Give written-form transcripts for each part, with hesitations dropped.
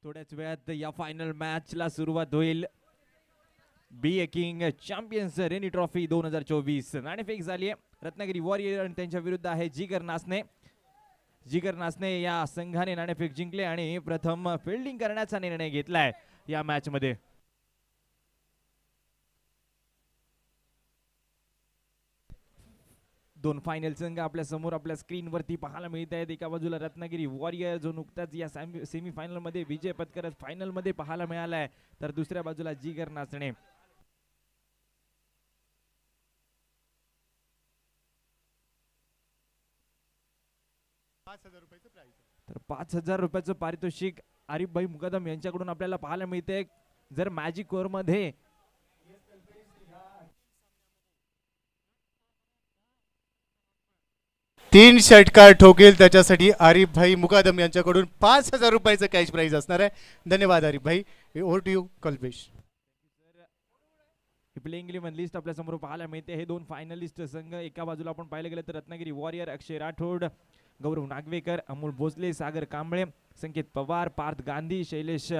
थोड्याच वेळात या फायनल मॅचला सुरुवात होईल. B A king champions rainy trophy 2024 नाणेफेक झाली आहे. रत्नागिरी वॉरियर आणि त्यांच्या विरुद्ध आहे जिगर नासने. जिगर नासने या संघाने नाणेफेक जिंकले आणि प्रथम फिल्डिंग करण्याचा निर्णय घेतलाय या मॅच मध्ये. दोन फायनल संघ आपल्या समोर आपल्या स्क्रीन वरती पाहायला मिळत आहेत. एका बाजूला रत्नागिरी वॉरियर जो नुकताच या सेमी फायनल मध्ये विजय पत्करत फायनल मध्ये पाहायला मिळालाय, तर दुसऱ्या बाजूला जिगर नाचणे. तर 5,000 रुपयाचं पारितोषिक आरिफ भाई मुकदम यांच्याकडून आपल्याला पाहायला मिळते. जर मॅजिक ओव्हर मध्ये तीन षटकार ठोकेल त्याच्यासाठी आरिफ भाई मुकादम यांच्याकडून 5,000 रुपयाचं कॅश प्राइज असणार आहे. धन्यवाद आरिफ भाई. Over to you Kalpesh. Playing 11 list आपल्या समोर पाहायला मिळते. हे दोन फायनलिस्ट संघ एका बाजूला आपण पाहिलं गेलं तर रत्नागिरी वॉरियर अक्षय राठोड, गौरव नागवेकर, अमोल भोसले, सागर कांबळे, संकेत पवार, पार्थ गांधी, शैलेश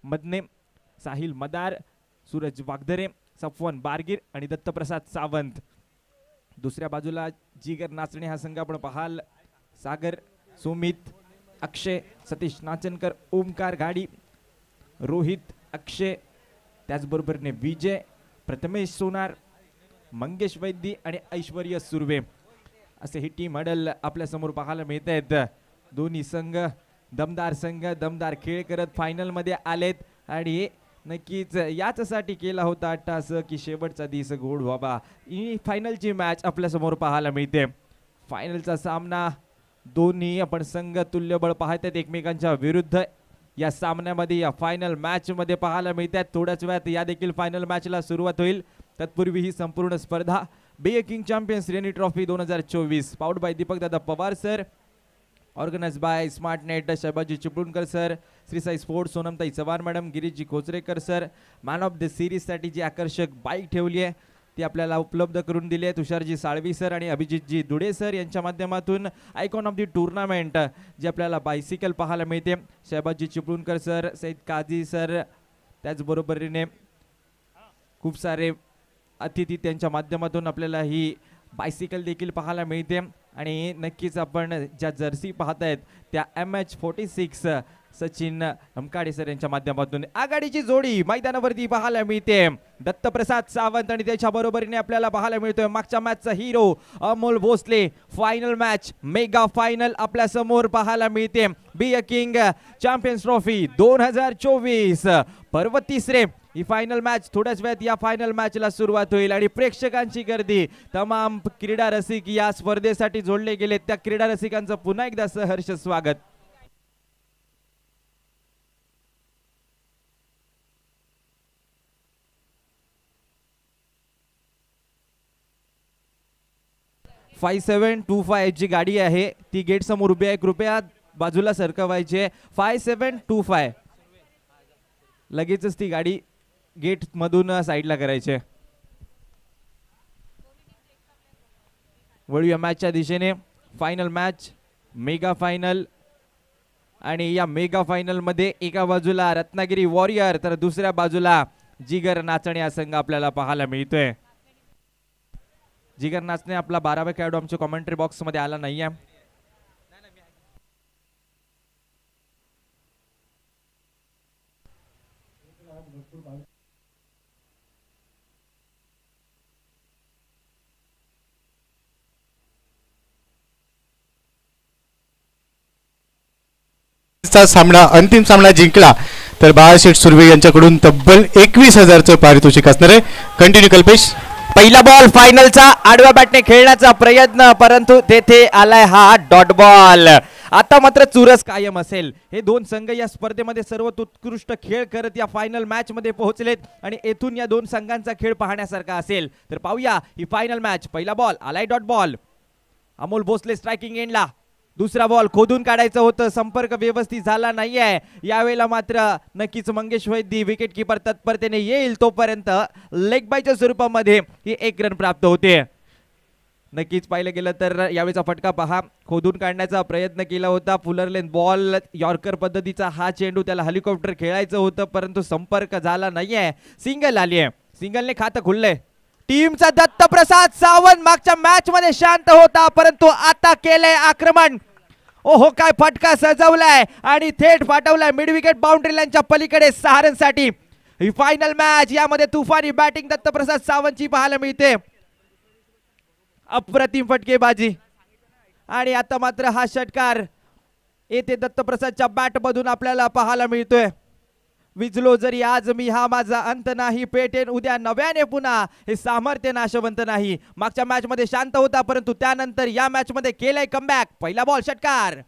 मदने, साहिल मदार, सूरज वागदरे, सफवान बारगीर आणि दत्तप्रसाद सावंत. दुसऱ्या बाजूला जिगर नाचणे हा संघ आपण पाहाल. सागर, सुमित, अक्षय, सतीश नाचनकर, ओमकार गाडी, रोहित, अक्षय, त्याचबरोबरने विजय, प्रथमेश सोनार, मंगेश वैद्य आणि ऐश्वर्य सुर्वे असे ही टीम मॉडेल आपल्या समोर पाहायला मिळत आहेत. दोन्ही संघ दमदार खेळ करत फायनल मध्ये आलेत आणि नक्कीच याच्यासाठी केला होता अट्टास की शेवटचा दिवस गोड व्हावा. ही फायनलची मॅच आपल्या समोर पाहायला मिळते. फायनलचा सामना दोन्ही आपण संघ तुल्यबळ पाहतात एकमेकांच्या विरुद्ध या सामन्यामध्ये या फायनल मॅच मध्ये पाहायला मिळतात. थोड्याच वेळात या देखील फायनल मॅचला सुरुवात होईल. तत्पूर्वी ही संपूर्ण स्पर्धा B A king champions rainy trophy 2024 powered by Deepak Dada Pawar sir, organised by smart net Shahbazji Chiplunkar sir, Shri Sai sports Sonamtai Chavan madam, Girishji Khochrekar sir. Man of the series साठी जी आकर्षक बाईक ठेवली आहे ती आपल्याला उपलब्ध करून दिली आहे तुषारजी साळवी सर आणि अभिजितजी दुडे सर यांच्या माध्यमातून. आयकॉन ऑफ द टुर्नामेंट जी आपल्याला बायसिकल पाहायला मिळते शहबाजी चिपळूणकर सर, सईद काझी सर, त्याचबरोबरीने खूप सारे अतिथी त्यांच्या माध्यमातून आपल्याला ही बायसिकल देखील पाहायला मिळते. आणि नक्कीच आपण ज्या जर्सी पाहतायत त्या MH46 सचिन हमकाडे सर यांच्या माध्यमातून आघाडीची जोडी मैदानावरती पाहायला मिळते. दत्तप्रसाद सावंत आणि त्याच्या बरोबरीने आपल्याला पाहायला मिळतोय मागच्या मॅचचा hero Amol Bhosale. Final match mega final आपल्या समोर पाहायला मिळते. B A king champions trophy 2024 पर्व तिसरे ही फायनल मॅच. थोड्याच वेळात या फायनल मॅचला सुरुवात होईल आणि प्रेक्षकांची गर्दी, तमाम क्रीडा रसिक या स्पर्धेसाठी जोडले गेले. त्या क्रीडा रसिकांचं पुन्हा एकदा सहर्ष स्वागत. फाय 725 जी गाडी आहे ती गेट समोर उभी आहे. कृपया बाजूला सरकवायची. 5725 लगेचच ती गाडी गेट मधून साईडला करायचे. वळूया मॅचच्या दिशेने. फायनल मॅच मेगा फायनल आणि या मेगा फायनल मध्ये एका बाजूला रत्नागिरी वॉरियर तर दुसऱ्या बाजूला जिगर नाचणे हा संघ आपल्याला पाहायला मिळतोय. जिगर नाचणे आपला 12वा खेळाडू आमच्या कॉमेंट्री बॉक्स मध्ये आला नाहीये. सामना अंतिम सामना जिंकला तर बाळाशेठ सुर्वे यांच्याकडून तब्बल 21,000चं पारितोषिक असणार आहे. कंटिन्यू कल्पेश. पहिला बॉल फायनलचा आडव्या बॅटने खेळण्याचा प्रयत्न, परंतु तेथे आलाय हा डॉट बॉल. आता मात्र चुरस कायम असेल. हे दोन संघ या स्पर्धेमध्ये सर्वोत्कृष्ट खेळ करत या फायनल मॅच मध्ये पोहोचलेत आणि येथून या दोन संघांचा खेळ पाहण्यासारखा असेल. तर पाहूया ही फायनल मॅच. पहिला बॉल आलाय dot ball. Amol Bhosale striking एंडला. दुसरा बॉल खोदून काढायचं होतं, संपर्क व्यवस्थित झाला नाहीये. यावेळेला मात्र नक्कीच मंगेश वैद्य विकेट किपर तत्परतेने येईल तोपर्यंत लेग बायच्या स्वरूपामध्ये ही 1 रन प्राप्त होते. नक्कीच पाहिलं गेलं तर यावेळीचा फटका पहा, खोदून काढण्याचा प्रयत्न केला होता. फुलर लेन बॉल, यॉर्कर पद्धतीचा हा चेंडू, त्याला हेलिकॉप्टर खेळायचं होतं परंतु संपर्क झाला नाहीये. सिंगल आली आहे, सिंगलने खातं खुललंय टीमचा. दत्तप्रसाद सावंत मागच्या मॅच मध्ये शांत होता परंतु आता केलंय आक्रमण. ओहो, काय फटका सजवलाय आणि थेट पाठवलाय मिड विकेट बाउंड्री लाईनच्या पलीकडे सहारनसाठी. ही फायनल मॅच, यामध्ये तुफानी बॅटिंग दत्तप्रसाद सावंतची पाहायला मिळते. अप्रतिम फटकेबाजी आणि आता मात्र हा षटकार येथे दत्तप्रसादच्या बॅट मधून आपल्याला पाहायला मिळतोय. विजलो जरी आज मी, हा माझा अंत नाही, पेटेन उद्या नव्याने पुन्हा, हे सामर्थ्य नाशवंत नाही. मागच्या मॅच मध्ये शांत होता परंतु त्यानंतर या मॅच मध्ये केलंय कमबॅक. पहिला बॉल षटकार.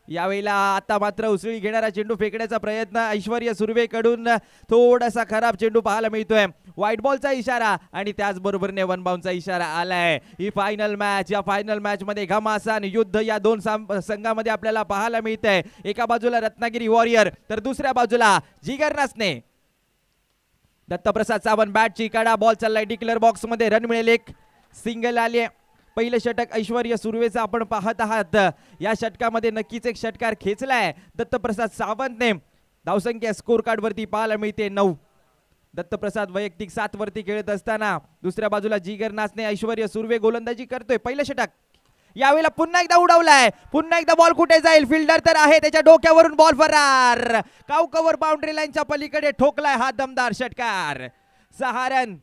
यावेळेला आता मात्र उसळी घेणारा चेंडू फेकण्याचा प्रयत्न ऐश्वर्य सुर्वे कडून, थोडासा खराब चेंडू पाहायला मिळतोय. व्हाईट बॉलचा इशारा आणि त्याचबरोबरने वन बाउंडचा इशारा आलाय. ही फायनल मॅच, या फायनल मॅच मध्ये घमासान युद्ध या दोन संघामध्ये आपल्याला पाहायला मिळतंय. एका बाजूला रत्नागिरी वॉरियर तर दुसऱ्या बाजूला जिगर नाचणे. दत्तप्रसाद सावंत बॅटची कडा, बॉल चाललाय डिक्लेअर बॉक्स मध्ये, रन मिळेल एक, सिंगल आली. पहिलं षटक ऐश्वर्य सुर्वेचं आपण पाहत आहात. या षटकामध्ये नक्कीच एक षटकार खेचलाय दत्तप्रसाद सावंतने. धावसंख्या स्कोर कार्ड वरती पाहायला मिळते 9. दत्तप्रसाद वैयक्तिक 7 वरती खेळत असताना दुसऱ्या बाजूला जिगर नाचणे, ऐश्वर्य सुर्वे गोलंदाजी करतोय. पहिलं षटक यावेळेला पुन्हा एकदा उडवलाय, पुन्हा एकदा बॉल कुठे जाईल, फिल्डर तर आहे त्याच्या डोक्यावरून, बॉल फरार. काव कव्हर बाउंड्री लाईनच्या पलीकडे ठोकलाय हा दमदार षटकार. 6 रन.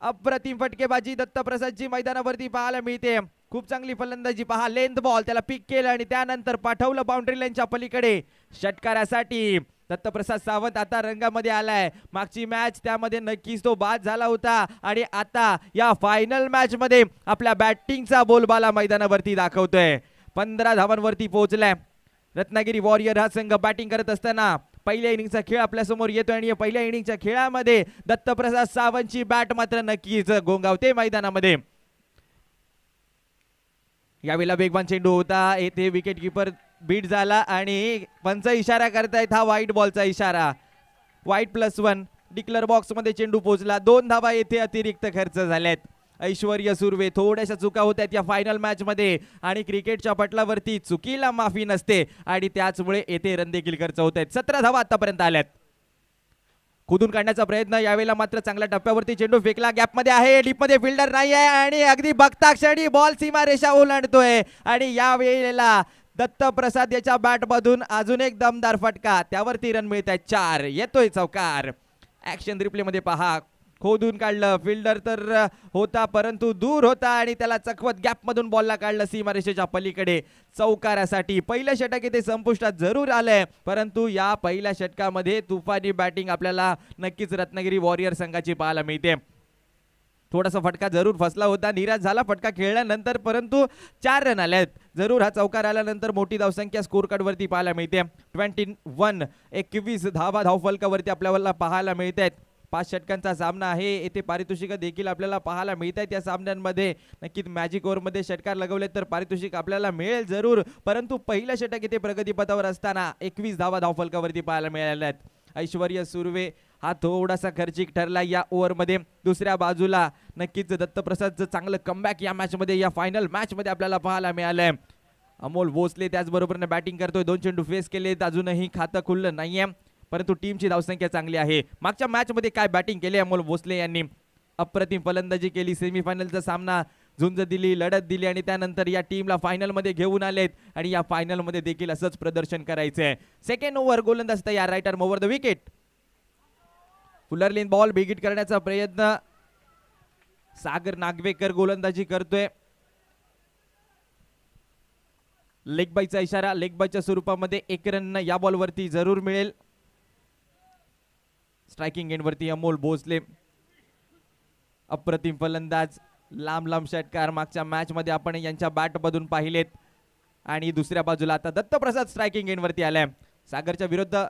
अप्रतिम फटकेबाजी दत्तप्रसादची मैदानावरती पाहायला मिळते. खूप चांगली फलंदाजी पहा, लेंथ बॉल त्याला पिक केलं आणि त्यानंतर पाठवलं बाउंड्री लाईनच्या पलीकडे षटकारासाठी. दत्तप्रसाद सावंत आता रंगामध्ये आलाय. मागची मॅच त्यामध्ये नक्कीच तो बाद झाला होता आणि आता या फायनल मॅच मध्ये आपल्या बॅटिंगचा बोलबाला मैदानावरती दाखवतोय. 15 धावांवरती पोहोचलाय. रत्नागिरी वॉरियर हा संघ बॅटिंग करत असताना पहिल्या इनिंगचा खेळ आपल्या समोर येतोय आणि या पहिल्या इनिंगच्या खेळामध्ये दत्तप्रसाद सावंतची बॅट मात्र नक्कीच गोंगावते मैदानामध्ये. यावेळेला वेगवान चेंडू होता, येथे विकेट किपर बीट झाला आणि पंच इशारा करतायत, हा व्हाईट बॉलचा इशारा. व्हाईट +1. डिक्लेअर बॉक्स मध्ये चेंडू पोहोचला. 2 धावा येथे अतिरिक्त खर्च झाल्यात. ऐश्वर्य सुर्वे, थोड्याशा चुका होत्या या फायनल मॅच मध्ये आणि क्रिकेटच्या पटलावरती चुकीला माफी नसते आणि त्याचमुळे येथे रन देखील खर्च होत आहेत. 17 धावा आतापर्यंत आल्यात. खोदून काढण्याचा प्रयत्न, यावेळेला मात्र चांगल्या टप्प्यावरती चेंडू फेकला, गॅप मध्ये आहे, डीप मध्ये फिल्डर नाही आहे आणि अगदी बघता क्षणी बॉल सीमारेषा ओलांडतोय आणि यावेळेला दत्तप्रसाद याच्या बॅट मधून अजून एक दमदार फटका, त्यावरती रन मिळत आहेत 4. येतोय चौकार. ऍक्शन रिप्ले मध्ये पहा, खोदून काढलं, फिल्डर तर होता परंतु दूर होता आणि त्याला चकवत गॅप मधून बॉलला काढलं सीमारेषेच्या पलीकडे चौकारासाठी. पहिलं षटक इथे संपुष्टात जरूर आलंय परंतु या पहिल्या षटकामध्ये तुफानी बॅटिंग आपल्याला नक्कीच रत्नागिरी वॉरियर संघाची पाहायला मिळते. थोडासा फटका जरूर फसला होता, निराश झाला फटका खेळल्यानंतर परंतु 4 रन आलेत. जरूर हा चौकार आल्यानंतर मोठी धावसंख्या स्कोर कार्ड वरती पाहायला मिळते. 21 धावा धावफलकावरती आपल्याला पाहायला मिळत आहेत. 5 षटकांचा सामना आहे. येथे पारितोषिक देखील आपल्याला पाहायला मिळत आहेत. या सामन्यांमध्ये नक्कीच मॅजिक ओव्हर मध्ये षटकार लगवले तर पारितोषिक आपल्याला मिळेल जरूर परंतु पहिलं षटक येथे प्रगतीपथावर असताना 21 धावा धावफलकावरती पाहायला मिळाल्या आहेत. ऐश्वर्य सुर्वे हा थोडासा खर्चिक ठरला या ओव्हर मध्ये. दुसऱ्या बाजूला नक्कीच दत्तप्रसादचं चांगलं कमबॅक या मॅच मध्ये, या फायनल मॅच मध्ये आपल्याला पाहायला मिळालंय. अमोल भोसले त्याचबरोबर बॅटिंग करतोय. 2 चेंडू फेस केलेत, अजूनही खातं खुललं नाहीये परंतु टीमची धावसंख्या चांगली आहे. मागच्या मॅच मध्ये काय बॅटिंग केली अमोल भोसले यांनी, अप्रतिम फलंदाजी केली. सेमीफायनलचा सामना झुंज दिली, लढत दिली आणि त्यानंतर या टीमला फायनल मध्ये घेऊन आलेत आणि या फायनल मध्ये देखील असंच प्रदर्शन करायचंय. सेकंड ओव्हर, गोलंदाज तयार, right arm over the wicket. Fuller length ball बिगिट करण्याचा प्रयत्न, सागर नागवेकर गोलंदाजी करतोय. लेग बायचा इशारा, लेग बायच्या स्वरूपामध्ये 1 रन या बॉल वरती जरूर मिळेल. स्ट्रायकिंग एंड वरती अमोल भोसले, अप्रतिम फलंदाज, लांब लांब षटकार मागच्या मॅच मध्ये आपण यांच्या बॅट मधून पाहिलेत. आणि दुसऱ्या बाजूला आता दत्तप्रसाद स्ट्रायकिंग एंड वरती आलाय. सागरच्या विरुद्ध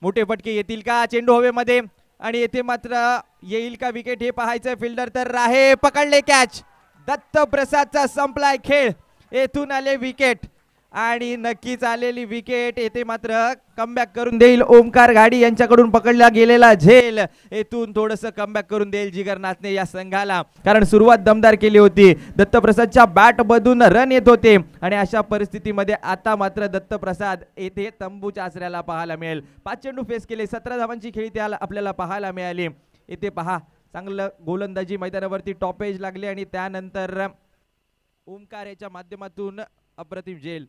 मोठे फटके येतील का, चेंडू हवेमध्ये आणि येथे मात्र येईल का विकेट हे पाहायचं. फिल्डर तर आहे, पकडले कॅच. दत्तप्रसादचा संपलाय खेळ, येथून आले विकेट. आणि नक्कीच आलेली विकेट येथे मात्र कमबॅक करून देईल ओमकार घाडी यांच्याकडून पकडला गेलेला झेल येथून थोडंसं कमबॅक करून देईल जिगर नाचणे या संघाला, कारण सुरुवात दमदार केली होती. दत्तप्रसादच्या बॅट मधून रन येत होते आणि अशा परिस्थितीमध्ये आता मात्र दत्तप्रसाद येथे तंबूच्या आसऱ्याला पाहायला मिळेल. 5 चेंडू फेस केले, 17 धावांची खेळी त्याला आपल्याला पाहायला मिळाली. येथे पहा चांगलं गोलंदाजी मैदानावरती टॉपेज लागले आणि त्यानंतर ओमकार याच्या माध्यमातून अप्रतिम झेल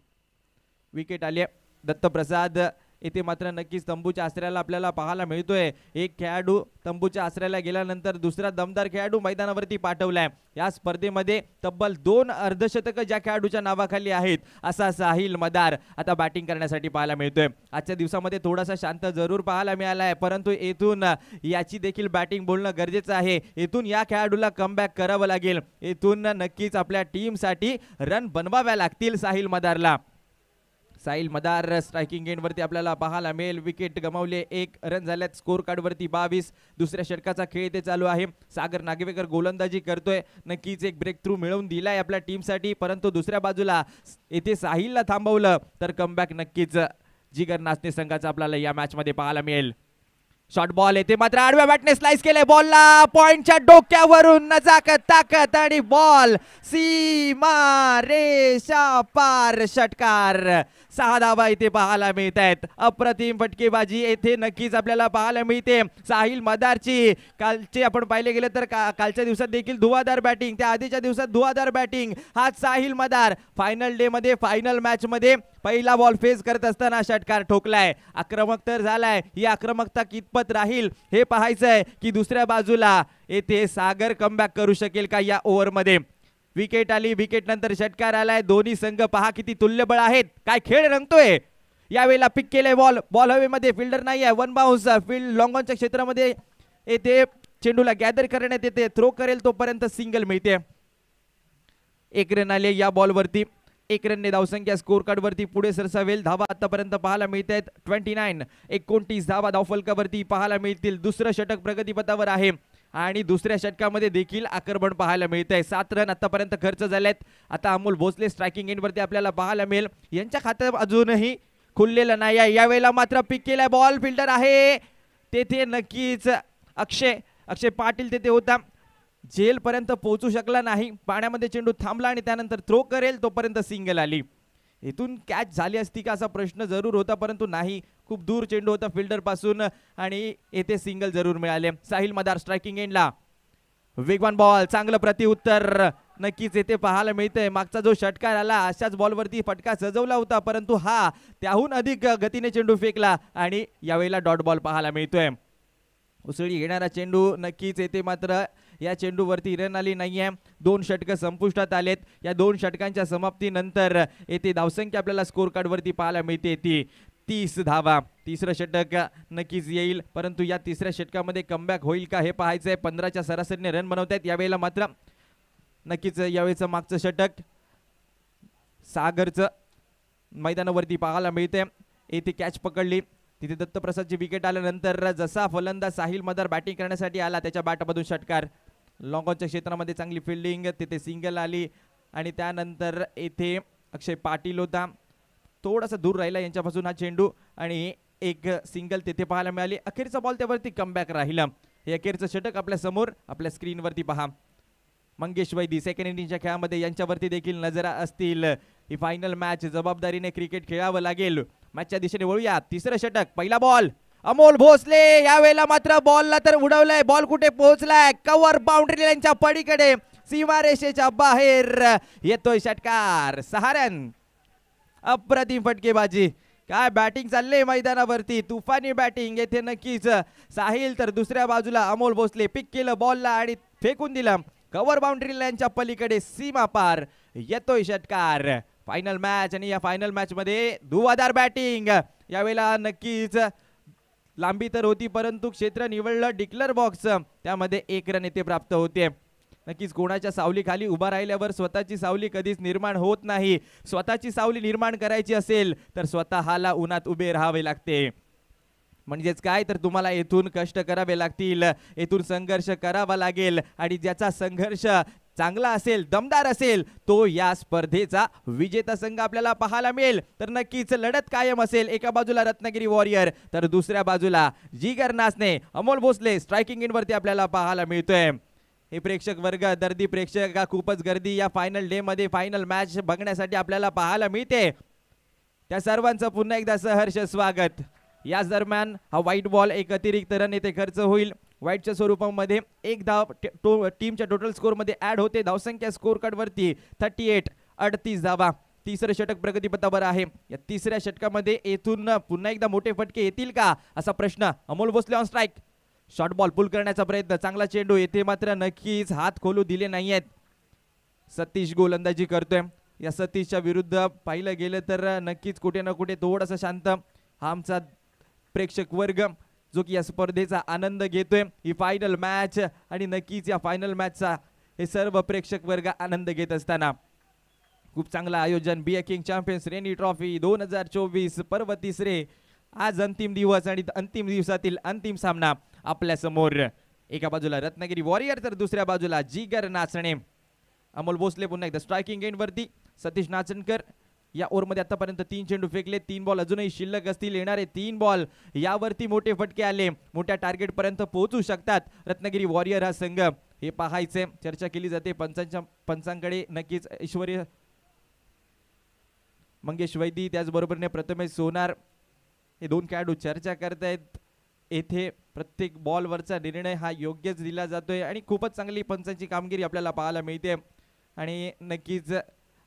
विकेट आली. दत्तप्रसाद येथे मात्र नक्कीच तंबूच्या आसऱ्याला आपल्याला पाहायला मिळतोय. एक खेळाडू तंबूच्या आसऱ्याला गेल्यानंतर दुसरा दमदार खेळाडू मैदानावरती पाठवलाय. या स्पर्धेमध्ये तब्बल 2 अर्धशतक ज्या खेळाडूच्या नावाखाली आहेत असा साहिल मदार आता बॅटिंग करण्यासाठी पाहायला मिळतोय. आजच्या दिवसामध्ये थोडासा शांत जरूर पाहायला मिळालाय, परंतु येथून याची देखील बॅटिंग बोलणं गरजेचं आहे. येथून या खेळाडूला कमबॅक करावं लागेल. येथून नक्कीच आपल्या टीमसाठी रन बनवाव्या लागतील साहिल मदारला. साहिल मदार स्ट्रायकिंग एंडवरती आपल्याला पाहायला मिळेल. विकेट गमावले, 1 रन झाल्यात. स्कोर कार्डवरती 22. दुसऱ्या षटकाचा खेळ ते चालू आहे. सागर नागवेकर गोलंदाजी करतोय. नक्कीच एक ब्रेक थ्रू मिळवून दिलाय आपल्या टीमसाठी, परंतु दुसऱ्या बाजूला येथे साहिलला थांबवलं तर कमबॅक नक्कीच जिगर नाचणे संघाचा आपल्याला या मॅच मध्ये पाहायला मिळेल. शॉर्ट बॉल येते मात्र आडव्या बॅटने स्लाइस केले. बॉलला पॉइंटच्या डोक्यावरून नजाकत ताकद आणि बॉल सीमा रेषा पार. षटकार. 6 धावा इथे पाहायला मिळत आहेत. अप्रतिम फटकेबाजी येथे नक्कीच आपल्याला पाहायला मिळते साहिल मदारची. कालचे आपण पाहिले गेले तर कालच्या दिवसात देखील धुवाधार बॅटिंग, त्या आधीच्या दिवसात धुवाधार बॅटिंग. हा साहिल मदार फायनल डे मध्ये फायनल मॅच मध्ये पहिला बॉल फेस करत असताना षटकार ठोकलाय. आक्रमक तर झालाय, ही आक्रमकता कितपत राहील हे पाहायचंय की दुसऱ्या बाजूला येथे सागर कमबॅक करू शकेल का या ओव्हरमध्ये. विकेट आली, विकेट नंतर षटकार आलाय. दोन्ही संघ पहा किती तुल्यबळ आहेत, काय खेळ रंगतोय. यावेळेला पिक केले बॉल, बॉल हवेमध्ये, फिल्डर नाही आहे. 1 बाउन्स. फील्ड लॉंग ऑनच्या क्षेत्रामध्ये येथे चेंडूला गॅदर करण्यात येते. थ्रो करेल तोपर्यंत सिंगल मिळते. 1 रन आले या बॉलवरती. 1 रनने धावसंख्या स्कोर कार्ड वरती पुढे सरसावेल. धावा आतापर्यंत पाहायला मिळत आहेत 29. 29 धावा धावफलकावरती पाहायला मिळतील. दुसरं षटक प्रगतीपथावर आहे आणि दुसऱ्या षटकामध्ये देखील आक्रमण पाहायला मिळत आहे. 7 रन आतापर्यंत खर्च झालेत. आता अमोल भोसले स्ट्रायकिंग एंडवरती आपल्याला पाहायला मिळेल. यांच्या खात्यात अजूनही खुललेलं नाही आहे. यावेळेला मात्र पिक केलाय बॉल. फिल्डर आहे तेथे नक्कीच अक्षय पाटील तेथे होता. झेल पर्यंत पोहोचू शकला नाही. पाण्यामध्ये चेंडू थांबला आणि त्यानंतर थ्रो करेल तोपर्यंत सिंगल आली. इथून कॅच झाली असती का असा प्रश्न जरूर होता, परंतु नाही. खूप दूर चेंडू होता फिल्डर पासून आणि येथे सिंगल जरूर मिळाले. साहिल मदार स्ट्रायकिंग एंडला. वेगवान बॉल, चांगलं प्रतिउत्तर नक्कीच येथे पाहायला मिळतंय. मागचा जो षटकार आला अशाच बॉलवरती फटका सजवला होता, परंतु हा त्याहून अधिक गतीने चेंडू फेकला आणि यावेळेला डॉट बॉल पाहायला मिळतोय. उसळी घेणारा चेंडू नक्कीच येथे मात्र या चेंडूवरती रन आली नाहीये. 2 षटकं संपुष्टात आलेत. या 2 षटकांच्या समाप्तीनंतर येथे धावसंख्या आपल्याला स्कोर कार्ड वरती पाहायला मिळते ती 30 धावा. तिसरं षटक नक्कीच येईल, परंतु या तिसऱ्या षटकामध्ये कमबॅक होईल का हे पाहायचंय. 15च्या सरासरीने रन बनवतायत. यावेळेला मात्र नक्कीच यावेळेचं मागचं षटक सागरचं मैदानावरती पाहायला मिळते. येथे कॅच पकडली, तिथे दत्तप्रसादची विकेट आल्यानंतर जसा फलंदाज साहिल मदार बॅटिंग करण्यासाठी आला त्याच्या बॅटमधून षटकार. लॉंग ऑनच्या क्षेत्रामध्ये चांगली फिल्डिंग, तिथे सिंगल आली आणि त्यानंतर येथे अक्षय पाटील होता. थोडासा दूर राहिला यांच्यापासून हा चेंडू आणि एक सिंगल तिथे पाहायला मिळाली. अखेरचा बॉल त्यावरती कमबॅक राहिला. हे अखेरचं षटक आपल्या समोर आपल्या स्क्रीनवरती पहा. मंगेश वैदी सेकंड इनिंगच्या खेळामध्ये यांच्यावरती देखील नजरा असतील. ही फायनल मॅच जबाबदारीने क्रिकेट खेळावं लागेल. मॅचच्या दिशेने वळूया. तिसरं षटक, पहिला बॉल अमोल भोसले. यावेळेला मात्र बॉलला तर उडवलंय. बॉल कुठे पोहोचलाय? कव्हर बाउंड्री लाईनच्या पलीकडे, सीमारेषेच्या बाहेर येतोय षटकार. 6 रन. अप्रतिम फटकेबाजी. काय बॅटिंग चालले मैदानावरती, तुफानी बॅटिंग. येथे नक्कीच साहिल तर दुसऱ्या बाजूला अमोल भोसले. पिक केलं बॉलला आणि फेकून दिलं. कव्हर बाउंड्री लाईनच्या पलीकडे सीमा पार येतोय षटकार. फायनल मॅच आणि या फायनल मॅच मध्ये धुवाधार बॅटिंग. यावेळेला नक्कीच लांबी तर होती, परंतु क्षेत्र निवडलं डिक्लेअर बॉक्स. त्यामध्ये 1 रन येथे प्राप्त होते. नक्कीच कोणाच्या सावलीखाली उभा राहिल्यावर स्वतःची सावली कधीच निर्माण होत नाही. स्वतःची सावली निर्माण करायची असेल तर स्वतःला उन्हात उभे राहावे लागते. म्हणजेच काय तर तुम्हाला येथून कष्ट करावे लागतील, येथून संघर्ष करावा लागेल आणि ज्याचा संघर्ष चांगला असेल, दमदार असेल, तो या स्पर्धेचा विजेता संघ आपल्याला पाहायला मिळेल. तर नक्कीच लढत कायम असेल. एका बाजूला रत्नागिरी वॉरियर तर दुसऱ्या बाजूला जिगर नाचणे, अमोल भोसले स्ट्रायकिंग एंडवरती आपल्याला पाहायला मिळतोय. हे प्रेक्षक वर्ग, दर्दी प्रेक्षक, खूपच गर्दी या फायनल डे मध्ये फायनल मॅच बघण्यासाठी आपल्याला पाहायला मिळते. त्या सर्वांचं पुन्हा एकदा सहर्ष स्वागत. याच दरम्यान हा व्हाईट बॉल एक अतिरिक्त रन येथे खर्च होईल. व्हाईटच्या स्वरूपामध्ये एक धाव टीमच्या टोटल स्कोर मध्ये ऍड होते. धावसंख्या स्कोर कार्ड वरती 38, 38 धावा. तिसरं षटक प्रगतीपथावर आहे. या तिसऱ्या षटकामध्ये येथून पुन्हा एकदा मोठे फटके येतील का असा प्रश्न. Amol Bhosale on strike, short ball pull करण्याचा प्रयत्न, चांगला चेंडू येथे मात्र नक्कीच हात खोलू दिले नाहीयेत. सतीश गोलंदाजी करतोय. या सतीशच्या विरुद्ध पाहिलं गेलं तर नक्कीच कुठे ना कुठे थोडासा शांत हा आमचा प्रेक्षक वर्ग जो की या स्पर्धेचा आनंद घेतोय. ही फायनल मॅच आणि नक्कीच या फायनल मॅचचा हे सर्व प्रेक्षक वर्ग आनंद घेत असताना खूप चांगलं आयोजन. बी किंग चॅम्पियन्स श्रेणी ट्रॉफी 2024 पर्व तिसरे. आज अंतिम दिवस आणि अंतिम दिवसातील अंतिम सामना आपल्या समोर. एका बाजूला रत्नागिरी वॉरियर तर दुसऱ्या बाजूला जिगर नाचणे. अमोल भोसले पुन्हा एकदा स्ट्रायकिंग एंड वरती. सतीश नाचणकर या ओव्हरमध्ये आतापर्यंत 3 चेंडू फेकले. 3 बॉल अजूनही शिल्लक असतील. येणारे 3 बॉल यावरती मोठे फटके आले, मोठ्या टार्गेट पर्यंत पोहोचू शकतात रत्नागिरी वॉरियर हा संघ. हे पाहायचे. चर्चा केली जाते पंचांकडे नक्कीच ऐश्वर्य मंगेश वैदी त्याचबरोबरने प्रथमेश सोनार हे दोन खेळाडू चर्चा करतायत. येथे प्रत्येक बॉलवरचा निर्णय हा योग्यच दिला जातोय आणि खूपच चांगली पंचांची कामगिरी आपल्याला पाहायला मिळते. आणि नक्कीच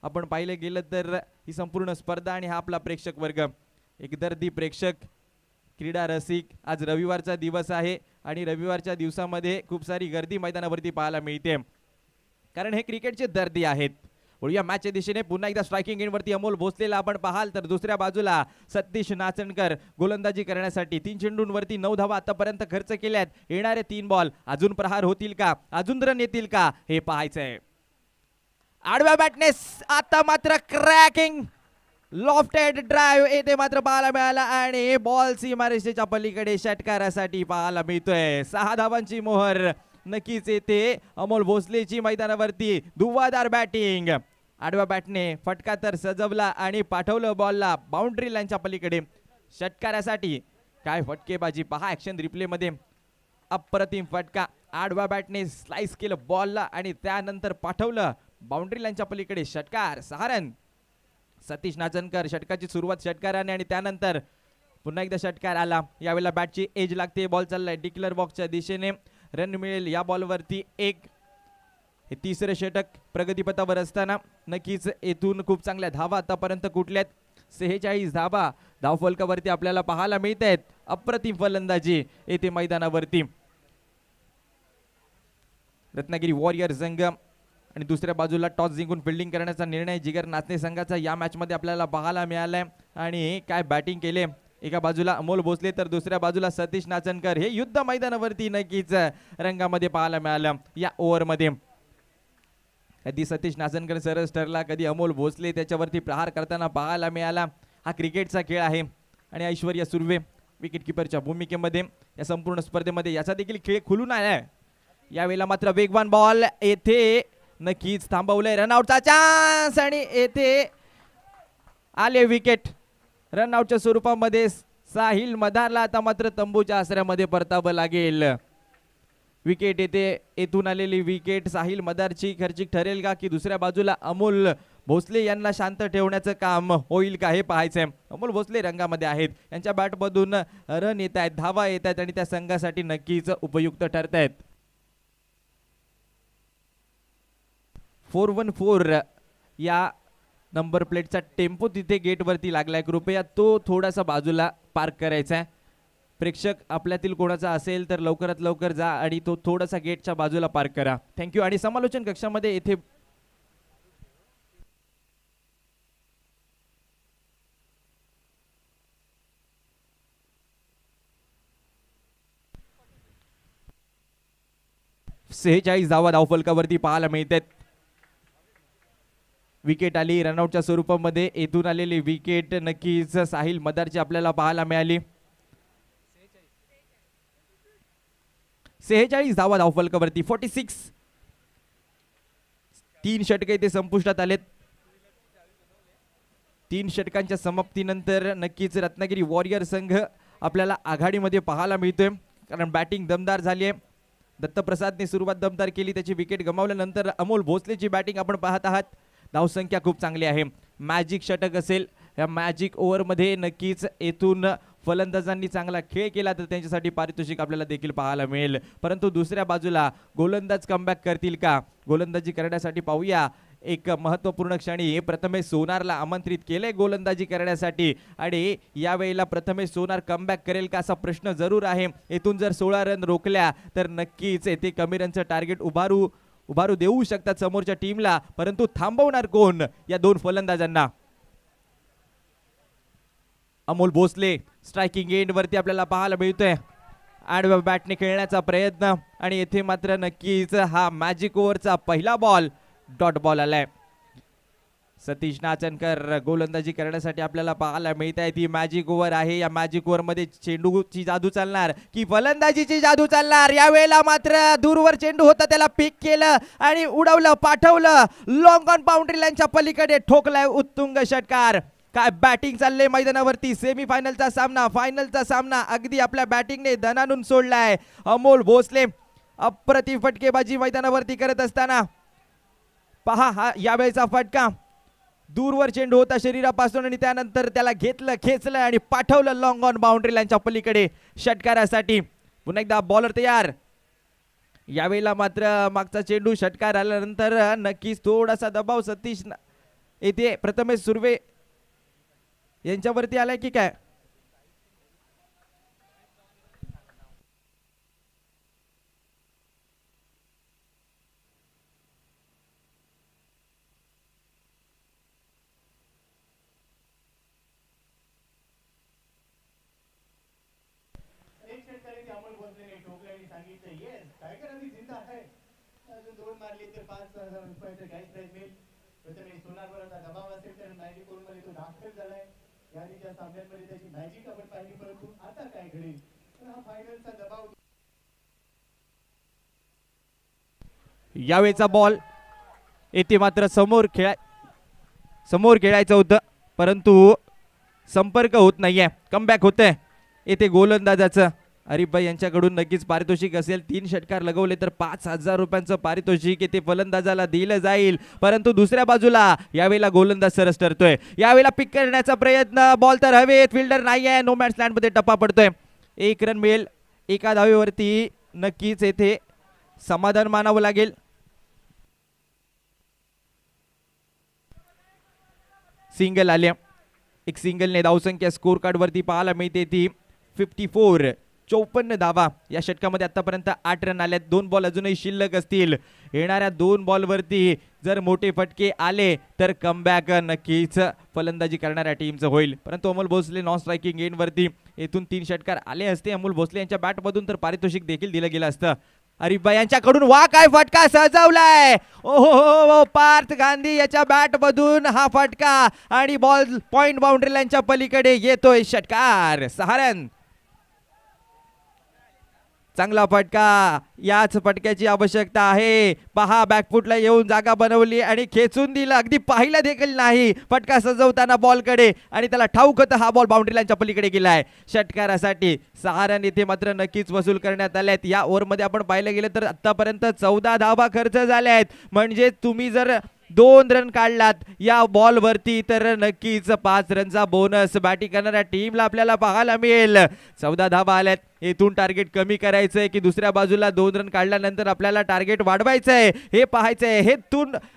आपण पाहिलं गेलं तर ही संपूर्ण स्पर्धा आणि हा आपला प्रेक्षक वर्ग एक दर्दी प्रेक्षक, क्रीडा रसिक. आज रविवारचा दिवस आहे आणि रविवारच्या दिवसामध्ये खूप सारी गर्दी मैदानावरती पाहायला मिळते कारण हे क्रिकेटचे दर्दी आहेत. वळूया मॅचच्या दिशेने. पुन्हा एकदा स्ट्रायकिंग एंडवरती अमोल भोसलेला आपण पाहाल तर दुसऱ्या बाजूला सतीश नाचणकर गोलंदाजी करण्यासाठी 3 चेंडूंवरती 9 धावा आतापर्यंत खर्च केल्यात. येणारे 3 बॉल अजून प्रहार होतील का, अजून रन येतील का हे पाहायचंय. आडव्या बॅटनेस आता मात्र क्रॅकिंग लॉफ्टेड ड्राइव्ह येथे मात्र पाहायला मिळाला आणि बॉल सीमारेषेच्या पलीकडे षटकारासाठी पाहायला मिळतोय. 6 धावांची मोहर नक्कीच येते अमोल भोसलेची मैदानावरती. धुव्वादार बॅटिंग. आडव्या बॅटने फटका तर सजवला आणि पाठवलं बॉलला बाउंड्री लाईनच्या पलीकडे षटकारासाठी. काय फटकेबाजी पहा ऍक्शन रिप्ले मध्ये. अप्रतिम फटका. आडव्या बॅटने स्लाइस केलं बॉलला आणि त्यानंतर पाठवलं बाउंड्री लाईनच्या पलीकडे षटकार. 6 रन. सतीश नाचणकर षटकाची सुरुवात षटकाराने आणि त्यानंतर पुन्हा एकदा षटकार आला. यावेळेला बॅटची एज लागते. बॉल चाललाय डिक्लेअर बॉक्सच्या दिशेने. रन मिळेल या बॉलवरती 1. हे तिसरे षटक प्रगतीपथावर असताना नक्कीच येथून खूप चांगल्या धावा आतापर्यंत कुठल्यात. 46 धावा धावफलकावरती आपल्याला पाहायला मिळत आहेत. अप्रतिम फलंदाजी येथे मैदानावरती रत्नागिरी वॉरियर संघ आणि दुसऱ्या बाजूला टॉस जिंकून फिल्डिंग करण्याचा निर्णय जिगर नाचणे संघाचा या मॅच मध्ये आपल्याला पाहायला मिळालाय. आणि काय बॅटिंग केले. एका बाजूला अमोल भोसले तर दुसऱ्या बाजूला सतीश नाचणकर. हे युद्ध मैदानावरती नक्कीच रंगामध्ये पाहायला मिळालं या ओव्हरमध्ये. कधी सतीश नाचणकर सरस ठरला, कधी अमोल भोसले त्याच्यावरती प्रहार करताना पाहायला मिळाला. हा क्रिकेटचा खेळ आहे आणि ऐश्वर्या सुर्वे विकेट किपरच्या भूमिकेमध्ये या संपूर्ण स्पर्धेमध्ये याचा देखील खेळ खुलून आलाय. यावेळेला मात्र वेगवान बॉल येथे नक्कीच थांबवलंय. रनआउटचा चान्स आणि येथे आले विकेट. रनआउटच्या स्वरूपामध्ये साहिल मदारला आता मात्र तंबूच्या आसऱ्यामध्ये परतावं लागेल. विकेट येते. येथून आलेली विकेट साहिल मदारची खर्चिक ठरेल का की दुसऱ्या बाजूला अमोल भोसले यांना शांत ठेवण्याचं काम होईल का हे पाहायचंय. अमोल भोसले रंगामध्ये आहेत. यांच्या बॅटमधून रन येत आहेत, धावा येत आहेत आणि त्या संघासाठी नक्कीच उपयुक्त ठरत आहेत. 414 या नंबर प्लेटचा टेम्पो तिथे गेटवरती लागलाय. कृपया तो थोडासा बाजूला पार्क करायचा आहे. प्रेक्षक आपल्यातील कोणाचा असेल तर लवकरात लवकर जा आणि तो थोडासा गेटच्या बाजूला पार्क करा. थँक्यू. आणि समालोचन कक्षामध्ये येथे सेहेचाळीस धावा धावफलकावरती पाहायला मिळतात. विकेट आली रनआउटच्या स्वरूपामध्ये. येथून आलेली विकेट नक्कीच साहिल मदारची आपल्याला पाहायला मिळाली. 46 धावा धावफलकावरती. 46. 3 षटके इथे संपुष्टात आलेत. 3 षटकांच्या समाप्तीनंतर नक्कीच रत्नागिरी वॉरियर संघ आपल्याला आघाडीमध्ये पाहायला मिळतोय, कारण बॅटिंग दमदार झाली आहे. दत्तप्रसादने सुरुवात दमदार केली, त्याची विकेट गमावल्यानंतर अमोल भोसलेची बॅटिंग आपण पाहत आहात. धावसंख्या खूप चांगली आहे. मॅजिक षटक असेल, या मॅजिक ओव्हरमध्ये नक्कीच येथून फलंदाजांनी चांगला खेळ केला तर त्यांच्यासाठी पारितोषिक आपल्याला देखील पाहायला मिळेल. परंतु दुसऱ्या बाजूला गोलंदाज कमबॅक करतील का, गोलंदाजी करण्यासाठी पाहूया. एक महत्त्वपूर्ण क्षणी प्रथमेश सोनारला आमंत्रित केले गोलंदाजी करण्यासाठी आणि यावेळेला प्रथमेश सोनार कमबॅक करेल का असा प्रश्न जरूर आहे. येथून जर 16 रन रोखल्या तर नक्कीच येथे कमी रनचं टार्गेट उभारू देऊ शकतात समोरच्या टीमला, परंतु थांबवणार कोण या दोन फलंदाजांना. अमोल भोसले स्ट्रायकिंग एंड वरती आपल्याला पाहायला मिळतोय. आडव्या बॅटने खेळण्याचा प्रयत्न आणि येथे मात्र नक्कीच हा मॅजिक ओव्हरचा पहिला बॉल डॉट बॉल आलाय. सतीश नाचनकर गोलंदाजी करण्यासाठी आपल्याला पाहायला मिळत आहे. ती मॅजिक ओव्हर आहे. या मॅजिक ओव्हर मध्ये चेंडूची जादू चालणार की फलंदाजीची जादू चालणार. यावेळेला मात्र दूरवर चेंडू होता, त्याला पिक केलं आणि उडवलं, पाठवलं लॉंग ऑन बाउंड्री लाईनच्या पलीकडे ठोकलाय उत्तुंग षटकार. काय बॅटिंग चालले मैदानावरती. सेमीफायनलचा सामना, फायनलचा सामना अगदी आपल्या बॅटिंगने दणानून सोडलाय. अमोल भोसले अप्रतिम फटकेबाजी मैदानावरती करत असताना पहा हा यावेळेचा फटका. दूरवर चेंडू होता शरीरापासून आणि त्यानंतर त्याला घेतलं, खेचलं आणि पाठवलं लॉंग ऑन बाउंड्री लाईनच्या पलीकडे षटकारासाठी. पुन्हा एकदा बॉलर तयार. यावेळेला मात्र मागचा चेंडू षटकार आल्यानंतर नक्कीच थोडासा दबाव सतीश येथे प्रथमेश सुर्वे यांच्यावरती आलाय की काय. यावेळेचा बॉल येथे मात्र समोर खेळायचं होतं, परंतु संपर्क होत नाहीये. कमबॅक होतंय येथे गोलंदाजाचं. हरीफभाई यांच्याकडून नक्कीच पारितोषिक असेल. 3 षटकार लगवले तर 5,000 रुपयांचं पारितोषिक येथे फलंदाजाला दिलं जाईल. परंतु दुसऱ्या बाजूला यावेळेला गोलंदाज सरस ठरतोय. यावेळेला पिक करण्याचा प्रयत्न, बॉल तर हवेत, फिल्डर नाहीये, नो मॅच लँड मध्ये टप्पा पडतोय. 1 रन मिळेल एका धावेवरती. नक्कीच येथे समाधान मानावं लागेल. सिंगल आले. एक सिंगलने धावसंख्या स्कोर कार्ड वरती पाहायला मिळते ती 54. 54 धावा या षटकामध्ये आतापर्यंत 8 रन आल्यात. 2 बॉल अजूनही शिल्लक असतील. येणाऱ्या 2 बॉलवरती जर मोठे फटके आले तर कमबॅक नक्कीच फलंदाजी करणाऱ्या टीमचं होईल. परंतु Amol Bhosale non striking end वरती येथून 3 षटकार आले असते अमोल भोसले यांच्या बॅट मधून तर पारितोषिक देखील दिलं गेलं असतं. हरीफभाई यांच्याकडून वा काय फटका सजवलाय. ओहो, पार्थ गांधी याच्या बॅट मधून हा फटका आणि बॉल पॉइंट बाउंड्री लाईनच्या पलीकडे येतोय षटकार. 6 रन. चांगला फटका. याच फटक्याची आवश्यकता आहे. पहा बॅकफुटला येऊन जागा बनवली आणि खेचून दिलं. अगदी पाहिलं देखील नाही फटका सजवताना बॉलकडे आणि त्याला ठाऊक होतं हा बॉल बाउंड्री लाईनच्या पलीकडे गेलाय. षटकारासाठी 6 रन इथे मात्र नक्कीच वसूल करण्यात आलेत. या ओव्हरमध्ये आपण पाहिलं गेलं तर आतापर्यंत 14 धावा खर्च झाल्या आहेत. म्हणजे तुम्ही जर 2 रन काढलात या बॉल वरती तर नक्कीच 5 रनचा बोनस बॅटिंग करणाऱ्या टीमला आपल्याला पाहायला मिळेल. 14 धावा आल्यात. येथून टार्गेट कमी करायचंय की दुसऱ्या बाजूला 2 रन काढल्यानंतर आपल्याला टार्गेट वाढवायचंय हे पाहायचंय.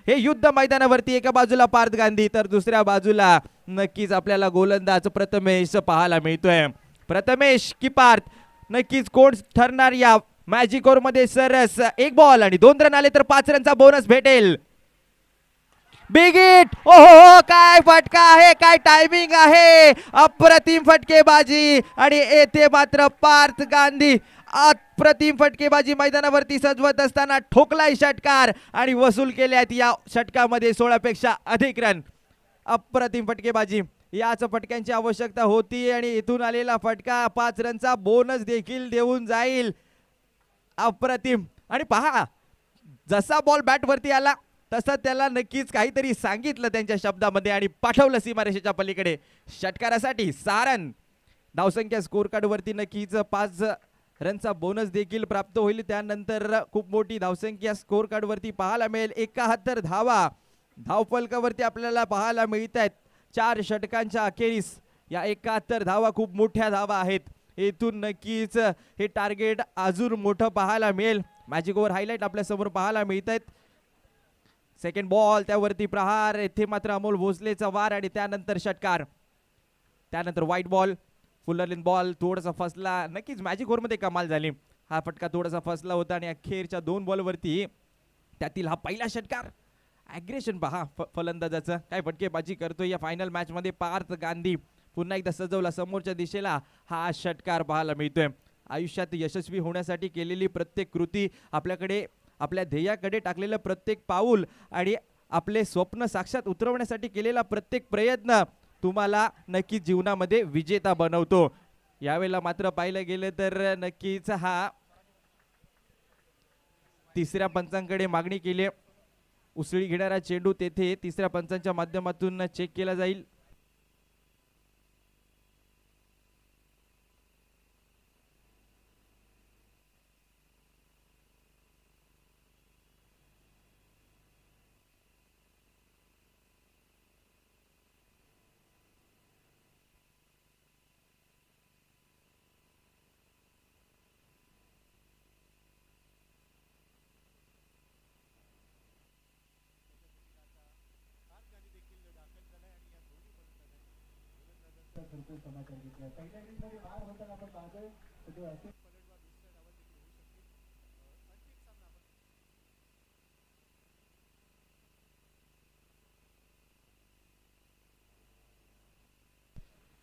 हे युद्ध मैदानावरती एका बाजूला पार्थ गांधी तर दुसऱ्या बाजूला नक्कीच आपल्याला गोलंदाज प्रथमेश पाहायला मिळतोय. प्रथमेश की पार्थ नक्कीच कोण ठरणार या मॅजिक ओव्हर मध्ये. सरस 1 बॉल आणि 2 रन आले तर 5 रनचा बोनस भेटेल. Big hit. ओहो, काय फटका आहे, काय टायमिंग आहे. अप्रतिम फटकेबाजी आणि येथे मात्र पार्थ गांधी अप्रतिम फटकेबाजी मैदानावरती सजवत असताना ठोकलाय षटकार आणि वसूल केल्यात या षटकामध्ये 16 पेक्षा अधिक रन. अप्रतिम फटकेबाजी. याच फटक्यांची आवश्यकता होती आणि इथून आलेला फटका 5 रनचा बोनस देखील देऊन जाईल. अप्रतिम. आणि पहा जसा बॉल बॅट वरती आला तसं त्याला नक्कीच काहीतरी सांगितलं त्यांच्या शब्दामध्ये आणि पाठवलं सीमारेषेच्या पलीकडे. षटकारासाठी 6 रन. धावसंख्या स्कोर कार्ड वरती नक्कीच 5 रनचा बोनस देखील प्राप्त होईल. त्यानंतर खूप मोठी धावसंख्या स्कोर कार्ड वरती पाहायला मिळेल. 71 धावा धावफलकावरती आपल्याला पाहायला मिळत आहेत. 4 षटकांच्या अखेरीस या 71 धावा खूप मोठ्या धावा आहेत. येथून नक्कीच हे टार्गेट अजून मोठं पाहायला मिळेल. मॅजिक ओव्हर हायलाइट आपल्या समोर पाहायला मिळत आहेत. सेकंड बॉल त्यावरती प्रहार. येथे मात्र अमोल भोसलेचा वार आणि त्यानंतर षटकार. त्यानंतर व्हाईट बॉल. फुलरलिन बॉल थोडासा फसला. नक्कीच मॅजिक ओव्हरमध्ये कमाल झाली. हा फटका थोडासा फसला होता आणि अखेरच्या 2 बॉलवरती त्यातील हा पहिला षटकार. ॲग्रेशन पहा फलंदाजाचं काय फटकेबाजी करतोय या फायनल मॅच मध्ये. पार्थ गांधी पुन्हा एकदा सजवला समोरच्या दिशेला. हा षटकार पाहायला मिळतोय. आयुष्यात यशस्वी होण्यासाठी केलेली प्रत्येक कृती, आपल्याकडे आपल्या ध्येयाकडे टाकलेलं प्रत्येक पाऊल आणि आपले स्वप्न साक्षात उतरवण्यासाठी केलेला प्रत्येक प्रयत्न तुम्हाला नक्कीच जीवनामध्ये विजेता बनवतो. यावेळेला मात्र पाहिलं गेलं तर नक्कीच हा तिसऱ्या पंचांकडे मागणी केली. उसळी घेणारा चेंडू तेथे तिसऱ्या पंचांच्या माध्यमातून चेक केला जाईल.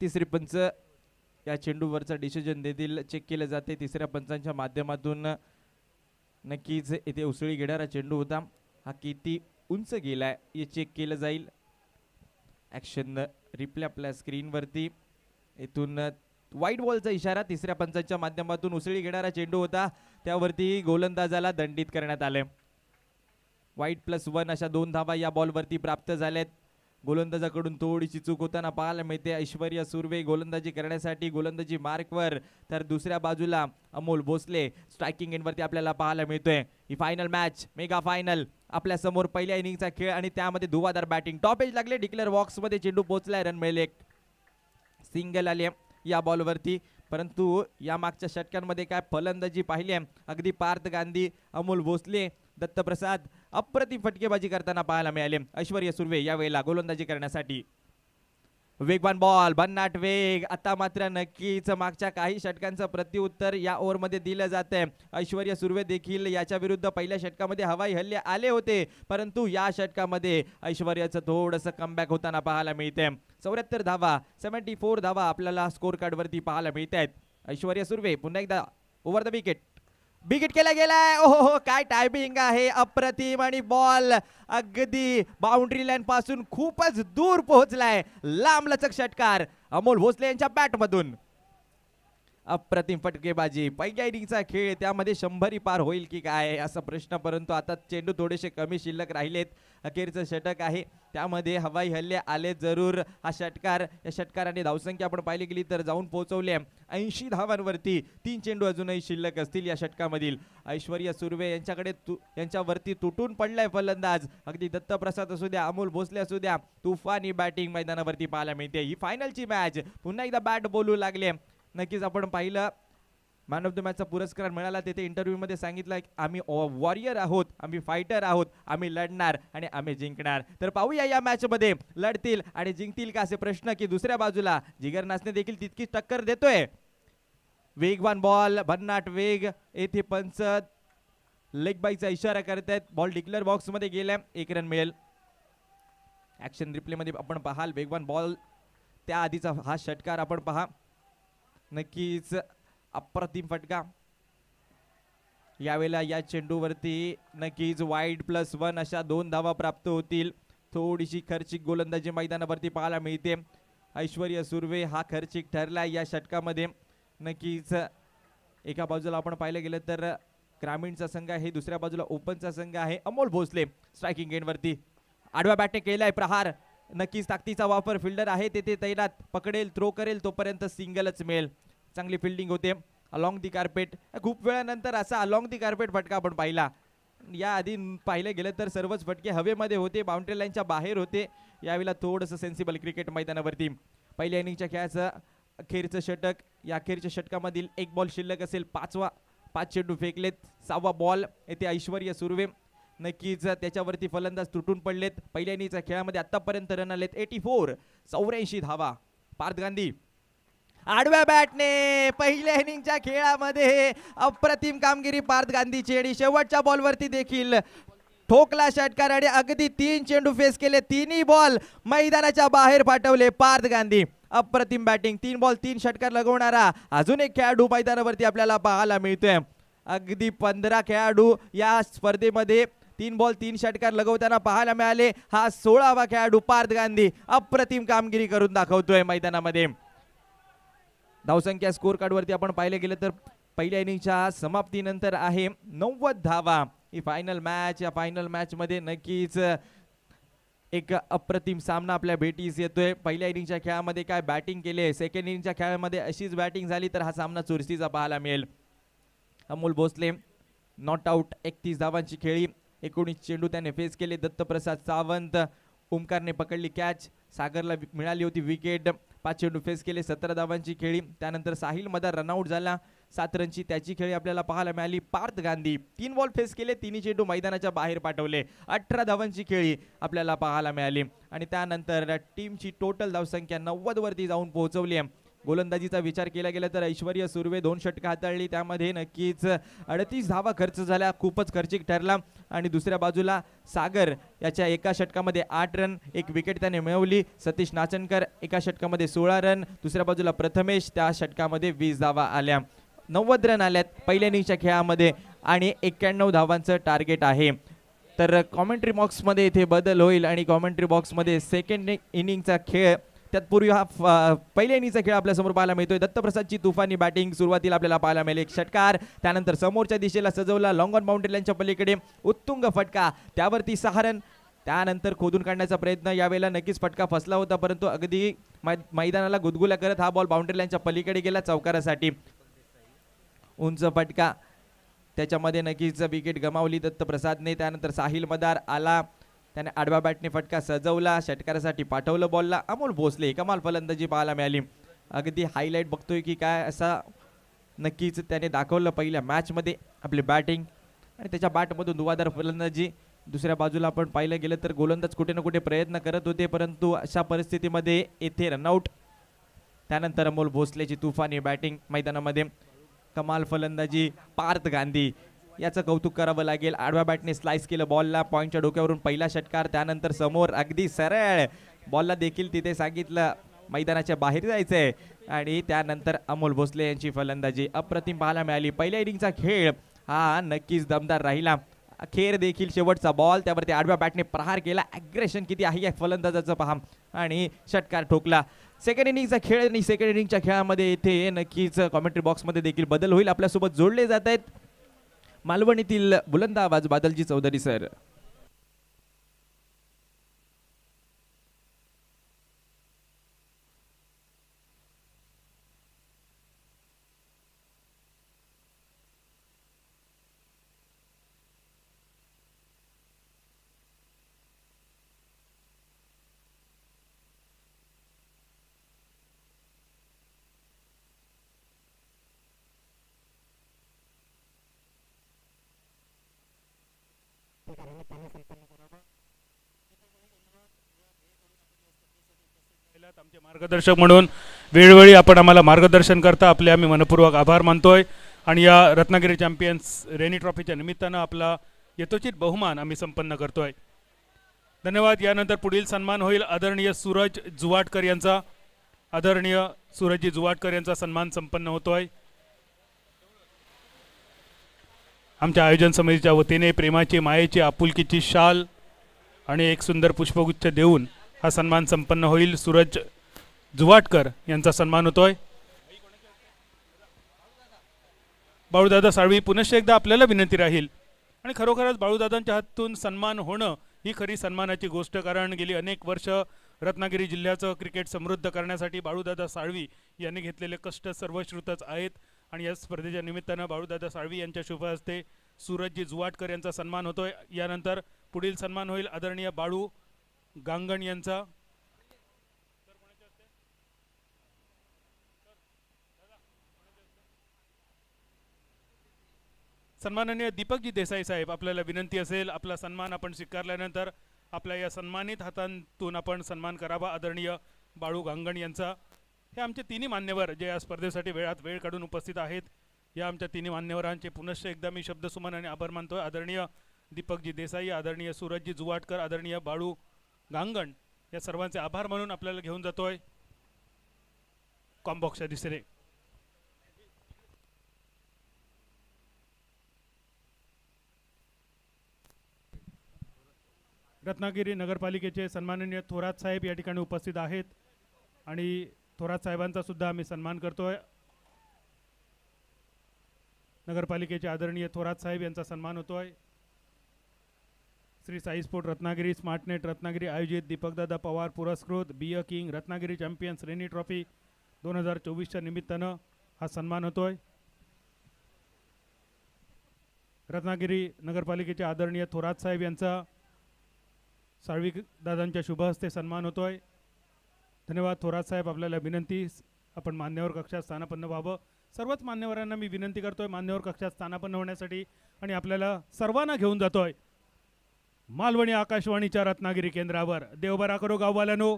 तिसरे पंच या चेंडूवरचा डिसिजन देतील. चेक केले जाते तिसऱ्या पंचांच्या माध्यमातून. नक्कीच इथे उसळी घेणारा चेंडू होता. हा किती उंच गेलाय हे चेक केलं जाईल. ऍक्शन रिप्ले आपल्या स्क्रीनवरती. इथून व्हाईट बॉलचा इशारा तिसऱ्या पंचांच्या माध्यमातून. उसळी घेणारा चेंडू होता त्यावरती गोलंदाजाला दंडित करण्यात आले. व्हाईट +1 अशा 2 धावा या बॉलवरती प्राप्त झाल्यात. गोलंदाजाकडून थोडीशी चूक होताना पाहायला मिळते. ऐश्वर्या सुर्वे गोलंदाजी करण्यासाठी गोलंदाजी मार्कवर, तर दुसऱ्या बाजूला अमोल भोसले स्ट्रायकिंग एंडवरती आपल्याला पाहायला मिळतोय. ही फायनल मॅच, मेगा फायनल आपल्या समोर. पहिल्या इनिंगचा खेळ आणि त्यामध्ये धुवाधार बॅटिंग. टॉप एज लागले. डिक्लेअर बॉक्स मध्ये चेंडू पोहोचलाय. रन मिळेल. एक सिंगल आले या बॉलवरती. परंतु या मागच्या षटकांमध्ये काय फलंदाजी पाहिली आहे. अगदी पार्थ गांधी, अमोल भोसले, दत्तप्रसाद अप्रतिम फटकेबाजी करताना पाहायला मिळाले. ऐश्वर्या सुर्वे यावेळेला गोलंदाजी करण्यासाठी. वेगवान बॉल, भन्नाट वेग. आता मात्र नक्कीच मागच्या काही षटकांचं प्रत्युत्तर या ओव्हरमध्ये दिलं जातंय. ऐश्वर्या सुर्वे देखील याच्या विरुद्ध पहिल्या षटकामध्ये हवाई हल्ले आले होते, परंतु या षटकामध्ये ऐश्वर्याचं थोडंसं कमबॅक होताना पाहायला मिळते. 74 धावा, 74 धावा आपल्याला स्कोर कार्ड वरती पाहायला मिळत आहेत. ऐश्वर्या सुर्वे पुन्हा एकदा ओव्हर द विकेट. विकेट केला गेलाय. ओहो, काय टायमिंग आहे अप्रतिम. आणि बॉल अगदी बाउंड्री लाईन पासून खूपच दूर पोहोचलाय. लांब लचक षटकार अमोल भोसले यांच्या बॅट मधून. अप्रतिम फटकेबाजी. पहिल्या इनिंगचा खेळ, त्यामध्ये 100 पार होईल की काय असा प्रश्न. परंतु आता चेंडू थोडेसे कमी शिल्लक राहिलेत. अखेरचं षटक आहे, त्यामध्ये हवाई हल्ले आले जरूर. हा षटकार, या षटकाराने धावसंख्या आपण पाहिली गेली तर जाऊन पोहोचवली 80 धावांवरती. 3 चेंडू अजूनही शिल्लक असतील या षटकामधील. ऐश्वर्या सुर्वे यांच्याकडे यांच्यावरती तुटून पडलाय फलंदाज. अगदी दत्तप्रसाद असू द्या, अमोल भोसले असू द्या, तुफानी बॅटिंग मैदानावरती पाहायला मिळते. ही फायनलची मॅच. पुन्हा एकदा बॅट बोलू लागले. नक्कीच आपण पाहिलं मॅन ऑफ द मॅचचा पुरस्कार मिळाला. तेथे इंटरव्ह्यू मध्ये सांगितलं की आम्ही वॉरियर आहोत, आम्ही फायटर आहोत, आम्ही लढणार आणि आम्ही जिंकणार. तर पाहूया या मॅच मध्ये लढतील आणि जिंकतील का असे प्रश्न, की दुसऱ्या बाजूला जिगर नाचणे देखील तितकीच टक्कर देतोय. वेगवान बॉल, भन्नाट वेग. येथे पंच लेग बाईचा इशारा करतायत. बॉल डिक्लेअर बॉक्स मध्ये गेलाय. 1 रन मिळेल. ऍक्शन रिप्ले मध्ये आपण पाहाल वेगवान बॉल, त्या आधीचा हा षटकार आपण पहा. नक्कीच अप्रतिम फटका. यावेळेला या चेंडूवरती नक्कीच वाईड +1 अशा 2 धावा प्राप्त होतील. थोडीशी खर्चिक गोलंदाजी मैदानावरती पाहायला मिळते. ऐश्वर्या सुर्वे हा खर्चिक ठरला या षटकामध्ये. नक्कीच एका बाजूला आपण पाहिलं गेलं तर ग्रामीणचा संघ आहे, दुसऱ्या बाजूला ओपनचा संघ आहे. अमोल भोसले स्ट्रायकिंग एंडवरती आडव्या बॅटने केलाय प्रहार. नक्कीच ताकदीचा वापर, फिल्डर आहे तेथे तैनात, पकडेल थ्रो करेल तोपर्यंत सिंगलच मिळेल. चांगली फिल्डिंग होते अलॉंग दी कार्पेट. खूप वेळानंतर असा अलॉंग दी कार्पेट फटका आपण पाहिला. या आधी पाहिलं गेलं तर सर्वच फटके हवेमध्ये होते, बाउंड्री लाईनच्या बाहेर होते. यावेळेला थोडंसं सेन्सिबल क्रिकेट मैदानावरती. पहिल्या इनिंगच्या खेळाचं अखेरचं षटक. या अखेरच्या षटकामधील एक बॉल शिल्लक असेल. 5 चेंडू फेकलेत, 6वा बॉल येथे ऐश्वर्य सुर्वे. नक्कीच त्याच्यावरती फलंदाज तुटून पडलेत. पहिल्या इनिंगच्या खेळामध्ये आतापर्यंत रन आलेत 84, 84 धावा. पार्थ गांधी आडव्या बॅटने पहिल्या इनिंगच्या खेळामध्ये अप्रतिम कामगिरी पार्थ गांधीची. आणि शेवटच्या बॉलवरती देखील ठोकला षटकार आणि अगदी 3 चेंडू फेस केले, 3ही बॉल मैदानाच्या बाहेर पाठवले पार्थ गांधी. अप्रतिम बॅटिंग, 3 बॉल 3 षटकार लगवणारा अजून एक खेळाडू मैदानावरती आपल्याला पाहायला मिळतोय. अगदी 15 खेळाडू या स्पर्धेमध्ये 3 बॉल 3 षटकार लगवताना पाहायला मिळाले. हा 16वा खेळाडू पार्थ गांधी अप्रतिम कामगिरी करून दाखवतोय मैदानामध्ये. धावसंख्या स्कोर कार्ड वरती आपण पाहिले गेले तर पहिल्या इनिंगच्या समाप्तीनंतर आहे 90 धावा. ही फायनल मॅच, या फायनल मॅच मध्ये नक्कीच एक अप्रतिम सामना आपल्या भेटीस येतोय. पहिल्या इनिंगच्या खेळामध्ये काय बॅटिंग केले, सेकंड इनिंगच्या खेळामध्ये अशीच बॅटिंग झाली तर हा सामना चुरशीचा पाहायला मिळेल. अमोल भोसले नॉट आउट, 31 धावांची खेळी, 19 चेंडू त्याने फेस केले. दत्तप्रसाद सावंत, ओमकारने पकडली कॅच, सागरला मिळाली होती विकेट. 5 चेंडू फेस केले, 17 धावांची खेळी. त्यानंतर साहिल मदार रनआउट झाला, 7 रनची त्याची खेळी आपल्याला पाहायला मिळाली. पार्थ गांधी 3 बॉल फेस केले, 3 चेंडू मैदानाच्या बाहेर पाठवले, 18 धावांची खेळी आपल्याला पाहायला मिळाली. आणि त्यानंतर टीमची टोटल धावसंख्या 90 वरती जाऊन पोहोचवली आहे. गोलंदाजीचा विचार केला गेला तर ऐश्वर्य सुर्वे 2 षटकं हाताळली, त्यामध्ये नक्कीच 38 धावा खर्च झाल्या, खूपच खर्चिक ठरला. आणि दुसऱ्या बाजूला सागर याच्या एका षटकामध्ये 8 रन, 1 विकेट त्याने मिळवली. सतीश नाचनकर एका षटकामध्ये 16 रन, दुसऱ्या बाजूला प्रथमेश त्या षटकामध्ये 20 धावा आल्या. 90 रन आल्यात पहिल्या इनिंगच्या खेळामध्ये आणि 91 धावांचं टार्गेट आहे. तर कॉमेंट्री बॉक्समध्ये इथे बदल होईल आणि कॉमेंट्री बॉक्समध्ये सेकंड इनिंगचा खेळ, त्यातपूर्वी हा पहिल्या इनिंगचा खेळ आपल्या समोर पाहायला मिळतोय. दत्तप्रसादची तुफानी बॅटिंग सुरुवातीला आपल्याला पाहायला मिळेल. एक षटकार, त्यानंतर समोरच्या दिशेला सजवला लॉंग ऑन बाउंड्री लाईनच्या पलीकडे उत्तुंग फटका, त्यावरती 6 रन. त्यानंतर खोदून काढण्याचा प्रयत्न, यावेळेला नक्कीच फटका फसला होता, परंतु अगदी मैदानाला गुदगुल्या करत हा बॉल बाउंड्री लाईनच्या पलीकडे गेला चौकारासाठी. उंच फटका, त्याच्यामध्ये नक्कीच विकेट गमावली दत्तप्रसादने. त्यानंतर साहिल मदार आला, त्याने आडव्या बॅटने फटका सजवला, षटकारासाठी पाठवलं बॉलला. अमोल भोसले कमाल फलंदाजी पाहायला मिळाली. अगदी हायलाइट बघतोय की काय असा नक्कीच त्याने दाखवलं पहिल्या मॅचमध्ये आपली बॅटिंग आणि त्याच्या बॅटमधून धुवाधार फलंदाजी. दुसऱ्या बाजूला आपण पाहिलं गेलं तर गोलंदाज कुठे ना कुठे प्रयत्न करत होते, परंतु अशा परिस्थितीमध्ये येथे रनआउट. त्यानंतर अमोल भोसलेची तुफानी बॅटिंग मैदानामध्ये, कमाल फलंदाजी पार्थ गांधी याचं कौतुक करावं लागेल. आडव्या बॅटने स्लाइस केलं बॉलला, पॉईंटच्या डोक्यावरून पहिला षटकार. त्यानंतर समोर अगदी सरळ बॉलला देखील तिथे सांगितलं मैदानाच्या बाहेर जायचंय आणि त्यानंतर अमोल भोसले यांची फलंदाजी अप्रतिम पाहायला मिळाली. पहिल्या इनिंगचा खेळ हा नक्कीच दमदार राहिला. अखेर देखील शेवटचा बॉल, त्यावरती आडव्या बॅटने प्रहार केला. ॲग्रेशन किती आहे या फलंदाजाचं पहा आणि षटकार ठोकला. सेकंड इनिंगचा खेळ आणि सेकंड इनिंगच्या खेळामध्ये इथे नक्कीच कॉमेंट्री बॉक्समध्ये देखील बदल होईल. आपल्यासोबत जोडले जात आहेत मालवणीतील बुलंद आवाज बादलजी चौधरी सर. आमचे मार्गदर्शक म्हणून वेळोवेळी आपण आम्हाला मार्गदर्शन करता, आपले आम्ही मनपूर्वक आभार मानतोय. आणि या रत्नागिरी चॅम्पियन्स रेनी ट्रॉफीच्या निमित्तानं आपला यथोचित बहुमान आम्ही संपन्न करतोय. धन्यवाद. यानंतर पुढील सन्मान होईल आदरणीय सूरज जुवाटकर यांचा. आदरणीय सूरजजी जुवाटकर यांचा सन्मान संपन्न होतोय. आमच्या आयोजन समितीच्या वतीने प्रेमाची, मायेची, आपुलकीची शाल आणि एक सुंदर पुष्पगुच्छ देऊन हा सन्मान संपन्न होईल. सूरज जुवाटकर यांचा सन्मान होतोय. बाळूदादा साळवी पुनश्च एकदा आपल्याला विनंती राहील. आणि खरोखरच बाळूदादांच्या हातून सन्मान होणं ही खरी सन्मानाची गोष्ट, कारण गेली अनेक वर्ष रत्नागिरी जिल्ह्याचं क्रिकेट समृद्ध करण्यासाठी बाळूदादा साळवी यांनी घेतलेले कष्ट सर्वश्रुतच आहेत. आणि या स्पर्धेच्या निमित्तानं बाळूदादा साळवी यांच्या शुभ हस्ते सूरजजी जुवाटकर यांचा सन्मान होतोय. यानंतर पुढील सन्मान होईल आदरणीय बाळू गांगण यांचा. सन्माननीय दीपकजी देसाई साहेब, आपल्याला विनंती असेल आपला सन्मान आपण स्वीकारल्यानंतर आपल्या या सन्मानित हातांतून आपण सन्मान करावा आदरणीय बाळू गांगण यांचा. हे आमचे तिन्ही मान्यवर जे या स्पर्धेसाठी वेळात वेळ काढून उपस्थित आहेत, या आमच्या तिन्ही मान्यवरांचे पुनश्च एकदा मी शब्दसुमन आणि आभार मानतोय. आदरणीय दीपकजी देसाई, आदरणीय सूरजजी जुवाटकर, आदरणीय बाळू गांगण, या सर्वांचे आभार मानून आपल्याला घेऊन जातोय कॉम्बॉक्सच्या दिशेने. रत्नागिरी नगरपालिकेचे सन्माननीय थोरात साहेब या ठिकाणी उपस्थित आहेत आणि थोरात साहेबांचा सुद्धा आम्ही सन्मान करतोय. नगरपालिकेचे आदरणीय थोरात साहेब यांचा सन्मान होतोय. श्री साई स्पोर्ट रत्नागिरी, स्मार्टनेट रत्नागिरी आयोजित दीपकदादा पवार पुरस्कृत B A king Ratnagiri champions rainy trophy 2024च्या निमित्तानं हा सन्मान होतोय. रत्नागिरी नगरपालिकेचे आदरणीय थोरात साहेब यांचा साळवी दादांच्या शुभ हस्ते सन्मान होतोय. धन्यवाद थोरात साहेब. आपल्याला विनंती, आपण मान्यवर कक्षात स्थानापन्न व्हावं. सर्वच मान्यवरांना मी विनंती करतोय मान्यवर कक्षात स्थानापन्न होण्यासाठी. आणि आपल्याला सर्वांना घेऊन जातोय मालवणी आकाशवाणीच्या रत्नागिरी केंद्रावर. देवबरा करो गाववाल्यानो.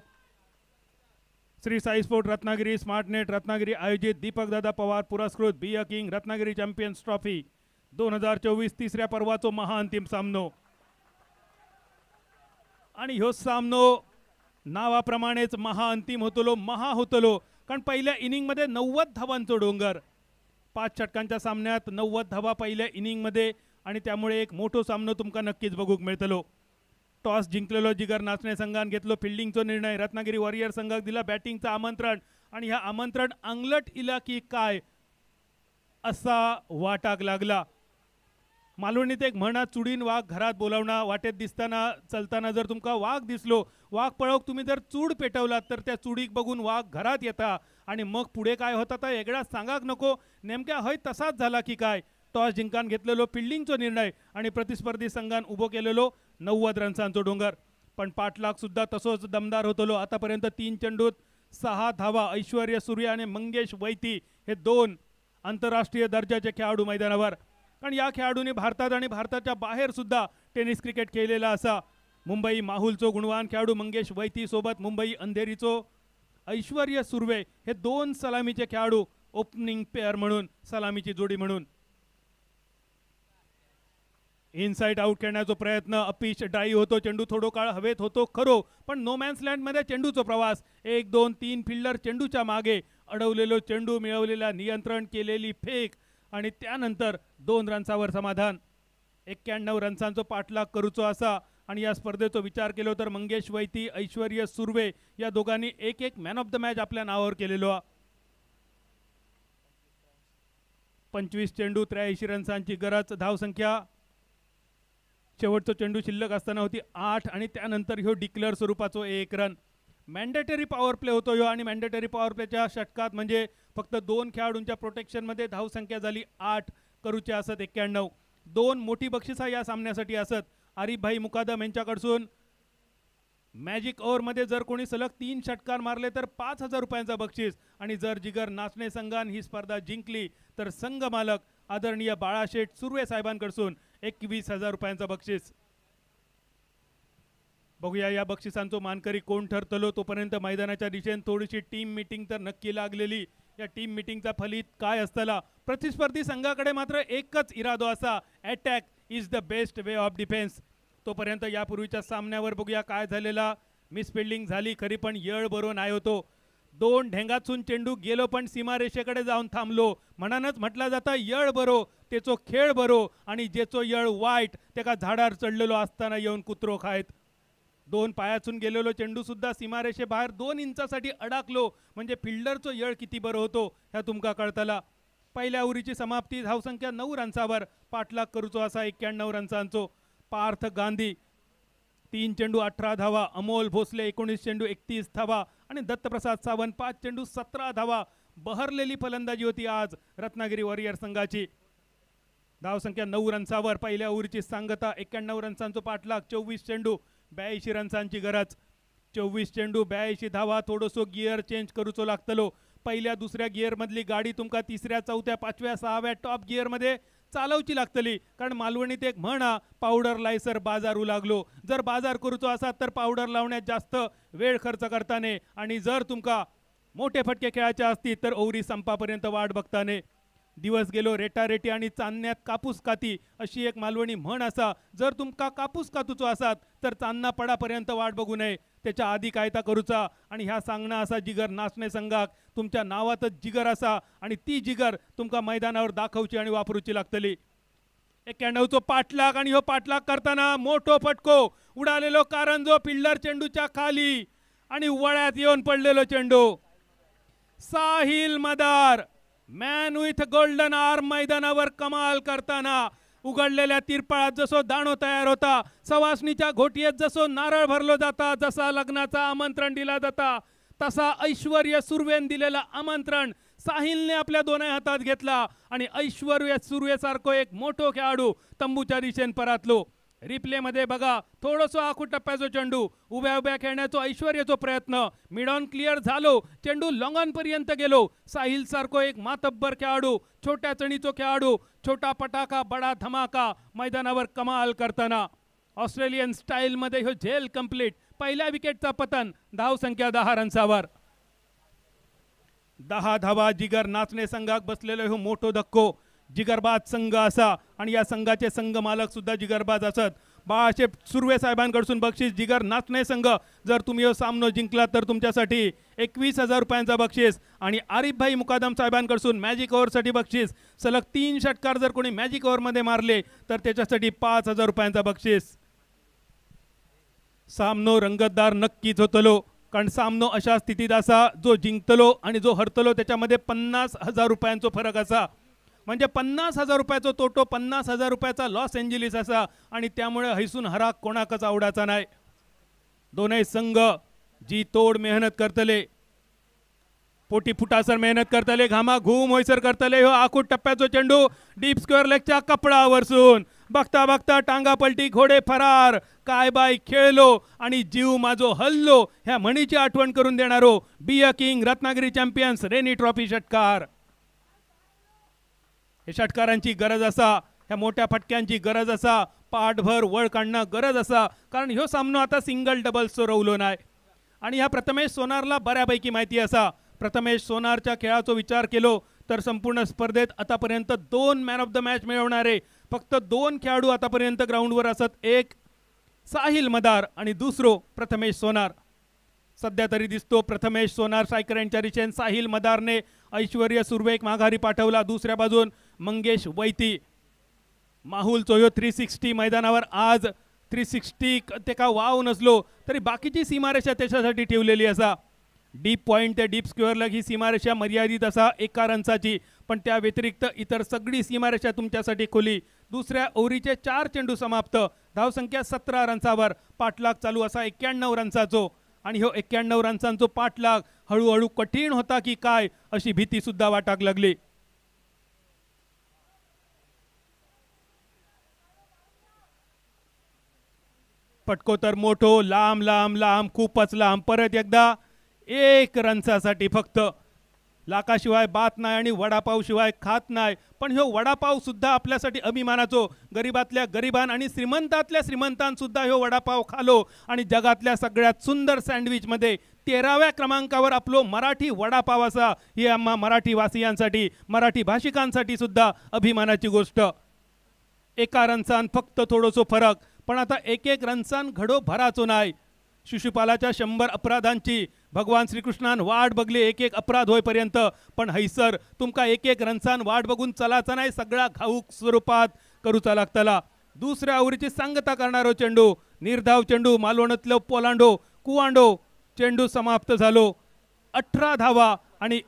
श्री साई स्पोर्ट रत्नागिरी, स्मार्टनेट रत्नागिरी आयोजित दीपकदादा पवार पुरस्कृत B A king Ratnagiri champions trophy 2024 तिसऱ्या पर्वाचो महाअंतिम सामनो. आणि ह्यो सामनो नावाप्रमाणेच महाअंतिम होतलो, महा होतलो, कारण पहिल्या इनिंगमध्ये 90 धावांचो डोंगर. 5 षटकांच्या सामन्यात 90 धावा पहिल्या इनिंगमध्ये, आणि त्यामुळे एक मोठो सामनो तुमका नक्कीच बघूक मिळतलो. टॉस जिंकलेलो जिगर नाचणे संघान घेतलो फिल्डिंगचो निर्णय. रत्नागिरी वॉरियर संघाक दिला बॅटिंगचं आमंत्रण, आणि ह्या आमंत्रण अंगलट इला की काय असा वाटाक लागला. मालवणीत एक म्हणा, चुडीन वाघ घरात बोलावणा. वाटेत दिसताना चलताना जर तुमका वाघ दिसलो, वाघ पळवक तुम्ही जर चूड पेटवलात तर त्या चुडीक बघून वाघ घरात येता. आणि मग पुढे काय होता तर वेगळा सांगाक नको. नेमक्या हय तसाच झाला की काय. टॉस जिंकान घेतलेलो फिल्डिंगचो निर्णय आणि प्रतिस्पर्धी संघान उभो केलेलो 90 रन्सांचो डोंगर. पण पाठलाग सुद्धा तसोच दमदार होतलो. आतापर्यंत 3 चेंडूत 6 धावा. ऐश्वर्य सूर्या आणि मंगेश वैती हे 2 आंतरराष्ट्रीय दर्जाचे खेळाडू मैदानावर. आणि या खेळाडूंनी भारतात आणि भारताच्या बाहेर सुद्धा टेनिस क्रिकेट खेळलेला असा. मुंबई माहुलचो गुणवान खेळाडू मंगेश वैती सोबत मुंबई अंधेरीचो ऐश्वर्य सुर्वे हे 2 सलामीचे खेळाडू ओपनिंग पेअर म्हणून, सलामीची जोडी म्हणून. इनसाइड आउट खेळण्याचा प्रयत्न अपिश डाई होतो. चेंडू थोडो काळ हवेत होतो खरो, पण नो मॅन्स लँडमध्ये चेंडूचा प्रवास. 1 2 3 फिल्डर चेंडूच्या मागे. अडवलेलो चेंडू, मिळवलेला नियंत्रण, केलेली फेक, आणि त्यानंतर 2 रन्सावर समाधान. 91 रन्सांचो पाठलाग करूचो असा. आणि या स्पर्धेचा विचार केलो तर मंगेश वैती, ऐश्वर्य सुर्वे या दोघांनी एक मॅन ऑफ द मॅच आपल्या नावावर केलेलो. 25 चेंडू 83 रन्सांची गरज. धावसंख्या शेवटचा चेंडू शिल्लक असताना होती 8, आणि त्यानंतर ह्यो डिक्लेअर स्वरूपाचो 1 रन. मॅन्डेटरी पॉवर प्ले होतो ह्यो, आणि मॅन्डेटरी पॉवर प्लेच्या षटकात म्हणजे फक्त 2 खेळाडूंच्या प्रोटेक्शनमध्ये धावसंख्या झाली 8 करूचे असत 91. 2 मोठी बक्षिसा या सामन्यासाठी असत. आरिफभाई मुकादम यांच्याकडून मॅजिक ओव्हरमध्ये जर कोणी सलग 3 षटकार मारले तर 5,000 रुपयांचा बक्षीस. आणि जर जिगर नाचणे संघान ही स्पर्धा जिंकली तर संघ मालक आदरणीय बाळाशेठ सुर्वे साहेबांकडून 21,000 रुपयांचा बक्षीस. बघूया या बक्षिसांचो मानकरी कोण ठरतलो. तोपर्यंत मैदानाच्या दिशेने थोडीशी टीम मीटिंग तर नक्की लागलेली. या टीम मीटिंगचा फलित काय असतला. प्रतिस्पर्धी संघाकडे मात्र एकच इरादो असा, attack is the best way of defence. तोपर्यंत यापूर्वीच्या सामन्यावर बघूया काय झालेला. मिस फिल्डिंग झाली खरी, पण येळ बरो नाही होतो. 2 ढेंगातून चेंडू गेलो पण सीमारेषेकडे जाऊन थांबलो. म्हणूनच म्हटला जाता येळ बरो तेचो खेळ बरो, आणि जेचो येळ वाईट त्याका झाडार चढलेलो असताना येऊन कुत्रो खायत. 2 पायातून गेलेलो चेंडू सुद्धा सीमारेषे बाहेर 2 इंचासाठी अडकलो. म्हणजे फिल्डरचो येळ किती बरो होतो ह्या तुमका कळतला. पहिल्या ओव्हरीची समाप्ती धावसंख्या 9 रन्सावर पाठलाग करूचो असा 91 रन्सांचो पार्थ गांधी 3 चेंडू 18 धावा, अमोल भोसले 19 चेंडू 31 धावा आणि दत्तप्रसाद सावंत 5 चेंडू 17 धावा. बहरलेली फलंदाजी होती आज रत्नागिरी वॉरियर संघाची. धावसंख्या 9 रन्सावर पहिल्या ओव्हरीची सांगता 91 रन्सांचो पाठलाग. 24 चेंडू 82 रन्सांची गरज. 24 चेंडू 82 धावा. थोडोसो गियर चेंज करूचो लागतलो. पहिल्या दुसऱ्या गियर मधली गाडी तुमका तिसऱ्या चौथ्या पाचव्या सहाव्या टॉप गियर मध्ये चालवची लागतली. कारण मालवणीत एक म्हण हा, पावडर लायसर बाजारू लागलो. जर बाजार करूचो असात तर पावडर लावण्यात जास्त वेळ खर्च करताने आणि जर तुमका मोठे फटके खेळायचे असतील तर ओव्हरी संपापर्यंत वाट बघताने. दिवस गेलो रेटारेटी आणि चांदण्यात कापूस काती अशी एक मालवणी म्हण असा. जर तुमका कापूस कातूचो असात तर चांदणा पडापर्यंत वाट बघू नये, त्याच्या आधी कायता करूचा. आणि ह्या सांगणं असा जिगर नाचणे संघाक तुमच्या नावातच जिगर असा आणि ती जिगर तुमका मैदानावर दाखवची आणि वापरूची लागतली. 91चो पाठलाग आणि ह्यो पाठलाग करताना मोठो फटको उडालेलो कारंजो फिल्डर चेंडूच्या खाली आणि वळ्यात येऊन पडलेलो चेंडू. साहिल मदार मॅन विथ गोल्डन आर्म मैदानावर कमाल करताना उघडलेल्या तिरपाळात जसो दाणो तयार होता, सवासणीच्या घोटीयेत जसो नारळ भरलो जाता, जसा लग्नाचा आमंत्रण दिला जाता, तसा ऐश्वर्य सुर्वेन दिलेला आमंत्रण साहिलने आपल्या दोन्ही हातात घेतला आणि ऐश्वर्य सुर्वेसारखो एक मोठो खेळाडू तंबूच्या दिशेने परतलो. रिप्ले मध्ये बघा, थोडंसं आखू टप्प्याचो चेंडू, उभ्या उभ्या खेळण्याचो ऐश्वर्याचो प्रयत्न, मिड ऑन क्लिअर झालो, चेंडू लॉंगॉन पर्यंत गेलो. साहिल सारखो एक मातब्बर खेळाडू, छोट्या चणीचो खेळाडू, छोटा पटाका बडा धमाका मैदानावर कमाल करताना. ऑस्ट्रेलियन स्टाईल मध्ये ह्यो झेल कंप्लीट. पहिल्या विकेटचा पतन. धावसंख्या 10 रन्सावर. 10 धावा जिगर नाचणे संघाक बसलेलो ह्यो मोठो धक्को. जिगरबाज संघ असा आणि या संघाचे संघ मालक सुद्धा जिगरबाज असत. बाळासाहेब सुर्वे साहेबांकडून बक्षीस जिगर नाचणे संघ. जर तुम्ही हो सामनो जिंकला तर तुमच्यासाठी 21,000 रुपयांचा बक्षीस आणि आरिफभाई मुकादम साहेबांकडून मॅजिक ओव्हरसाठी बक्षीस. सलग 3 षटकार जर कोणी मॅजिक ओव्हरमध्ये मारले तर त्याच्यासाठी 5,000 रुपयांचा बक्षीस. सामनो रंगतदार नक्कीच होतलो, कारण सामनो अशा स्थितीत असा जो जिंकतलो आणि जो हरतलो त्याच्यामध्ये 50,000 रुपयांचा फरक असा. म्हणजे 50,000 रुपयाचा तोटो, 50,000 रुपयाचा लॉस एंजेलिस असा आणि त्यामुळे हैसून हराक कोणाकच आवडाचा नाही. दोन्ही संघ जी तोड मेहनत करतले, पोटी फुटासर मेहनत करतले, घामा घूम होईसर करतले. हो आखूट टप्प्याचो चेंडू डीप स्क्वेअर लेगच्या कपडावरसून बघता बघता टांगा पलटी, घोडे फरार, काय बाय खेळलो आणि जीव माझो हल्लो ह्या म्हणीची आठवण करून देणारो बी A king Ratnagiri champions rainy trophy षटकार. हे षटकारांची गरज असा, ह्या मोठ्या फटक्यांची गरज असा, पाठभर वळ काढणं गरज असा. कारण ह्यो सामनो आता सिंगल डबल्सचो रवलो नाही आणि ह्या प्रथमेश सोनारला बऱ्यापैकी माहिती असा. प्रथमेश सोनारच्या खेळाचा विचार केलो तर संपूर्ण स्पर्धेत आतापर्यंत 2 मॅन ऑफ द मॅच मिळवणारे फक्त 2 खेळाडू आतापर्यंत ग्राउंडवर असत. एक साहिल मदार आणि दुसरो प्रथमेश सोनार. सध्या तरी दिसतो प्रथमेश सोनार स्ट्रायकर यांच्या दिशेने साहिल मदारने ऐश्वर्य सुर्वेक माघारी पाठवला. दुसऱ्या बाजून मंगेश वैती. माहुल चोयो 360 मैदानावर आज 360 ते का वाव नसलो तरी बाकीची सीमारेषा त्याच्यासाठी ठेवलेली असा. डीप पॉइंट ते डीप स्क्वेअर लग ही सीमारेषा मर्यादित असा 1 रन्साची, पण त्या व्यतिरिक्त इतर सगळी सीमारेषा तुमच्यासाठी खुली. दुसऱ्या ओव्हरीचे 4 चेंडू समाप्त. धावसंख्या 17 रन्सावर. पाठलाग चालू असा 91 रन्साचो आणि ह्यो 91 रन्सांचो पाठलाग हळूहळू कठीण होता की काय अशी भीती सुद्धा वाटाक लागली. फटको तर मोठो, लांब लांब लांब, खूपच लांब. परत एकदा 1 रन्सासाठी फक्त. लाखाशिवाय बात नाही आणि वडापाव शिवाय खात नाही, पण ह्यो वडापाव सुद्धा आपल्यासाठी अभिमानाचो. गरीबातल्या गरिबान आणि श्रीमंतातल्या श्रीमंतान सुद्धा ह्यो वडापाव खालो आणि जगातल्या सगळ्यात सुंदर सँडविच मध्ये 13व्या क्रमांकावर आपलो मराठी वडापाव असा. ही आम्हा मराठी वासियांसाठी, मराठी भाषिकांसाठी सुद्धा अभिमानाची गोष्ट. 1 रन्सान फक्त थोडोसो फरक, पण आता 1 रन्सान घडो भराचो नाही. शिशुपालाच्या 100 अपराधांची भगवान श्रीकृष्णान वाट बघली 1 अपराध होईपर्यंत, पण हैसर तुमका 1 रन्सान वाट बघून चलाचा नाही, सगळा घाऊक स्वरूपात करूचा लागतला. दुसऱ्या ओव्हरीची सांगता करणारो चेंडू, निर्धाव चेंडू, मालवणातलो पोलांडो कुवांडो चेंडू समाप्त झालो. 18 धावा आणि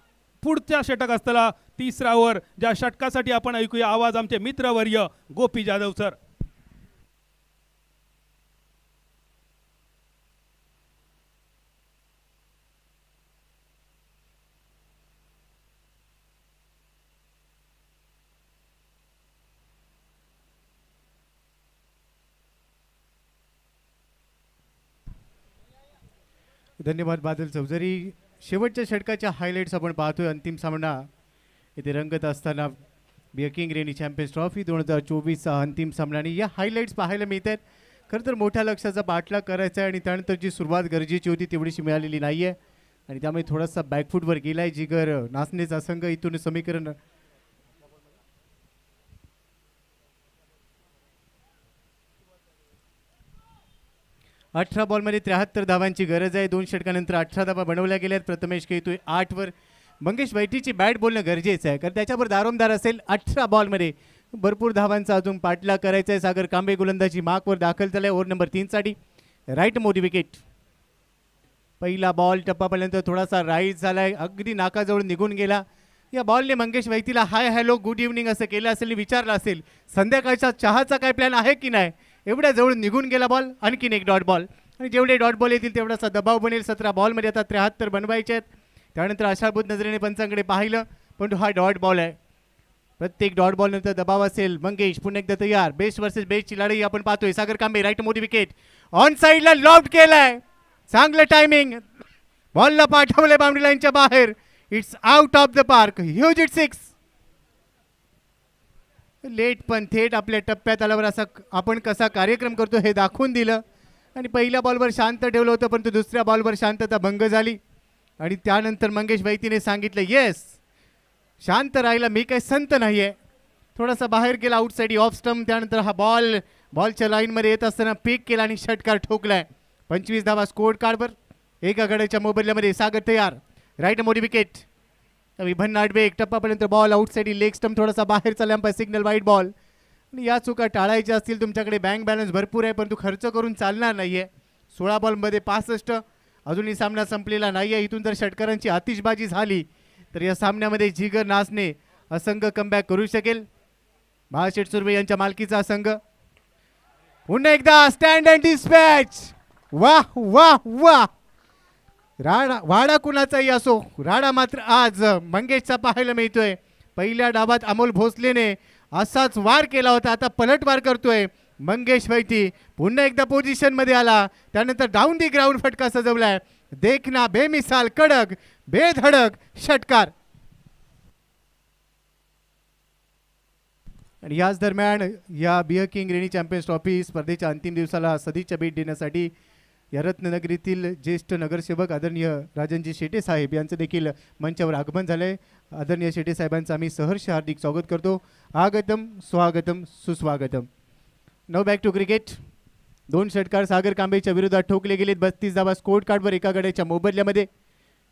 पुढच्या षटक असताना 3रा ओव्हर, ज्या षटकासाठी आपण ऐकूया आवाज आमचे मित्रवर्य गोपी जाधव सर. धन्यवाद बादल चौधरी. शेवटच्या षटकाच्या हायलाइट्स आपण पाहतोय. अंतिम सामना इथे रंगत असताना बियकिंग रेनी चॅम्पियन्स ट्रॉफी 2024चा अंतिम सामना आणि या हायलाइट्स पाहायला मिळत आहेत. खरं तर मोठ्या लक्ष्याचा पाठलाग करायचा आहे आणि त्यानंतर जी सुरुवात गरजेची होती तेवढीशी मिळालेली नाही आहे आणि त्यामुळे थोडासा बॅकफूटवर गेलाय जिगर नाचणेचा संघ. इथून समीकरण 18 बॉलमध्ये 73 धावांची गरज आहे. 2 षटकानंतर 18 धावा बनवल्या गेल्यात. प्रथमेश खेळतोय 8 वर. मंगेश बैठीची बॅट बोलणं गरजेचं आहे कारण त्याच्यावर दारोमदार असेल. 18 बॉलमध्ये भरपूर धावांचा अजून पाठलाग करायचा आहे. सागर कांबे गोलंदाजी मार्कवर दाखल झालाय ओव्हर नंबर 3 साठी. राईट मोठी विकेट. पहिला बॉल टप्पापर्यंत थोडासा राईट झालाय, अगदी नाकाजवळ निघून गेला. या बॉलने मंगेश वैतीला हाय हॅलो गुड इव्हनिंग असं केलं असेल आणि विचारलं असेल संध्याकाळच्या चहाचा काय प्लॅन आहे की नाही. एवढ्या जवळ निघून गेला बॉल. आणखीन एक डॉट बॉल आणि जेवढे डॉट बॉल येतील तेवढासा दबाव बनेल. 17 बॉलमध्ये आता 73 बनवायचे आहेत. त्यानंतर आशाभूत नजरेने पंचांकडे पाहिलं पण हा डॉट बॉल आहे. प्रत्येक डॉट बॉल नंतर दबाव असेल. मंगेश पुन्हा एकदा तयार. बेस्ट वर्सेस बेस्टची लढाई आपण पाहतोय. सागर कांबे राईट मोठी विकेट. ऑन साईडला लॉफ्ट केलाय. चांगलं टायमिंग. बॉलला पाठवले बाउंड्री लाईनच्या बाहेर. It's out of the park. Huge it 6. Late पण थेट आपल्या टप्प्यात आल्यावर असा आपण कसा कार्यक्रम करतो हे दाखवून दिलं आणि पहिल्या बॉलवर शांत ठेवलं होतं पण दुसऱ्या बॉलवर शांतता भंग झाली आणि त्यानंतर मंगेश वैतीने सांगितलं येस शांत राहिला, मी काही संत नाही आहे. थोडासा बाहेर गेला आउटसाईड ऑफ स्टंप. त्यानंतर हा बॉलच्या लाईनमध्ये येत असताना पिक केला आणि षटकार ठोकलाय. 25 धावा स्कोर कार्डवर. एका गड्याच्या मोबदल्यामध्ये सागर तयार. राईट मोठी विकेट. विभन नाडबे एक टप्पापर्यंत बॉल आउटसाईड लेग स्टंप थोडासा बाहेरचा लॅम्प सिग्नल वाईट बॉल. आणि या चुका टाळायच्या असतील तुमच्याकडे बँक बॅलन्स भरपूर आहे परंतु खर्च करून चालणार नाही आहे. 16 बॉलमध्ये 65. अजूनही सामना संपलेला नाही आहे. इथून जर षटकारांची आतिषबाजी झाली तर या सामन्यामध्ये जिगर नाचणे असंघ कमबॅक करू शकेल. महाशेठ सुर्वे यांच्या मालकीचा संघ पुन्हा एकदा स्टँड अँड डिस्पॅच. वाह वाह वाह. राडा वाडा कुणाचाही असो राडा मात्र आज मंगेशचा पाहायला मिळतोय. पहिल्या डावात अमोल भोसलेने असाच वार केला होता. आता पलटवार करतोय मंगेश वैती. पुन्हा एकदा पोझिशन मध्ये आला. त्यानंतर डाऊन दी ग्राउंड फटका सजवलाय. देखना बेमिसाल कडक बेधडक षटकार. आणि याच दरम्यान या Beer King Rainy Champions Trophy स्पर्धेच्या अंतिम दिवसाला सदिच्छा भेट देण्यासाठी या रत्ननगरीतील ज्येष्ठ नगरसेवक आदरणीय राजनजी शेटे साहेब यांचं देखील मंचावर आगमन झालंय. आदरणीय शेटे साहेबांचं आम्ही सहर्ष हार्दिक स्वागत करतो. आगतम स्वागतम सुस्वागतम. Now back to cricket. 2 षटकार सागर कांबेच्या विरोधात ठोकले गेलेत. 32 धावा स्कोर कार्डवर एका गड्याच्या मोबदल्यामध्ये.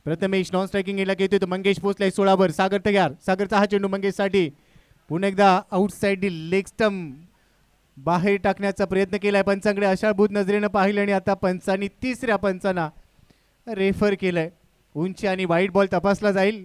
प्रथमेश नॉन स्ट्रायकिंग याला घेतोय तो मंगेश पोचलाय 16 वर. सागर तयार. सागरचा हा चेंडू मंगेशसाठी. पुन्हा एकदा आउटसाइड लेग स्टंप बाहेर टाकण्याचा प्रयत्न केलाय. पंचांकडे आशाभूत नजरेनं पाहिलं आणि आता पंचांनी 3ऱ्या पंचांना रेफर केलंय. उंची आणि वाईट बॉल तपासला जाईल.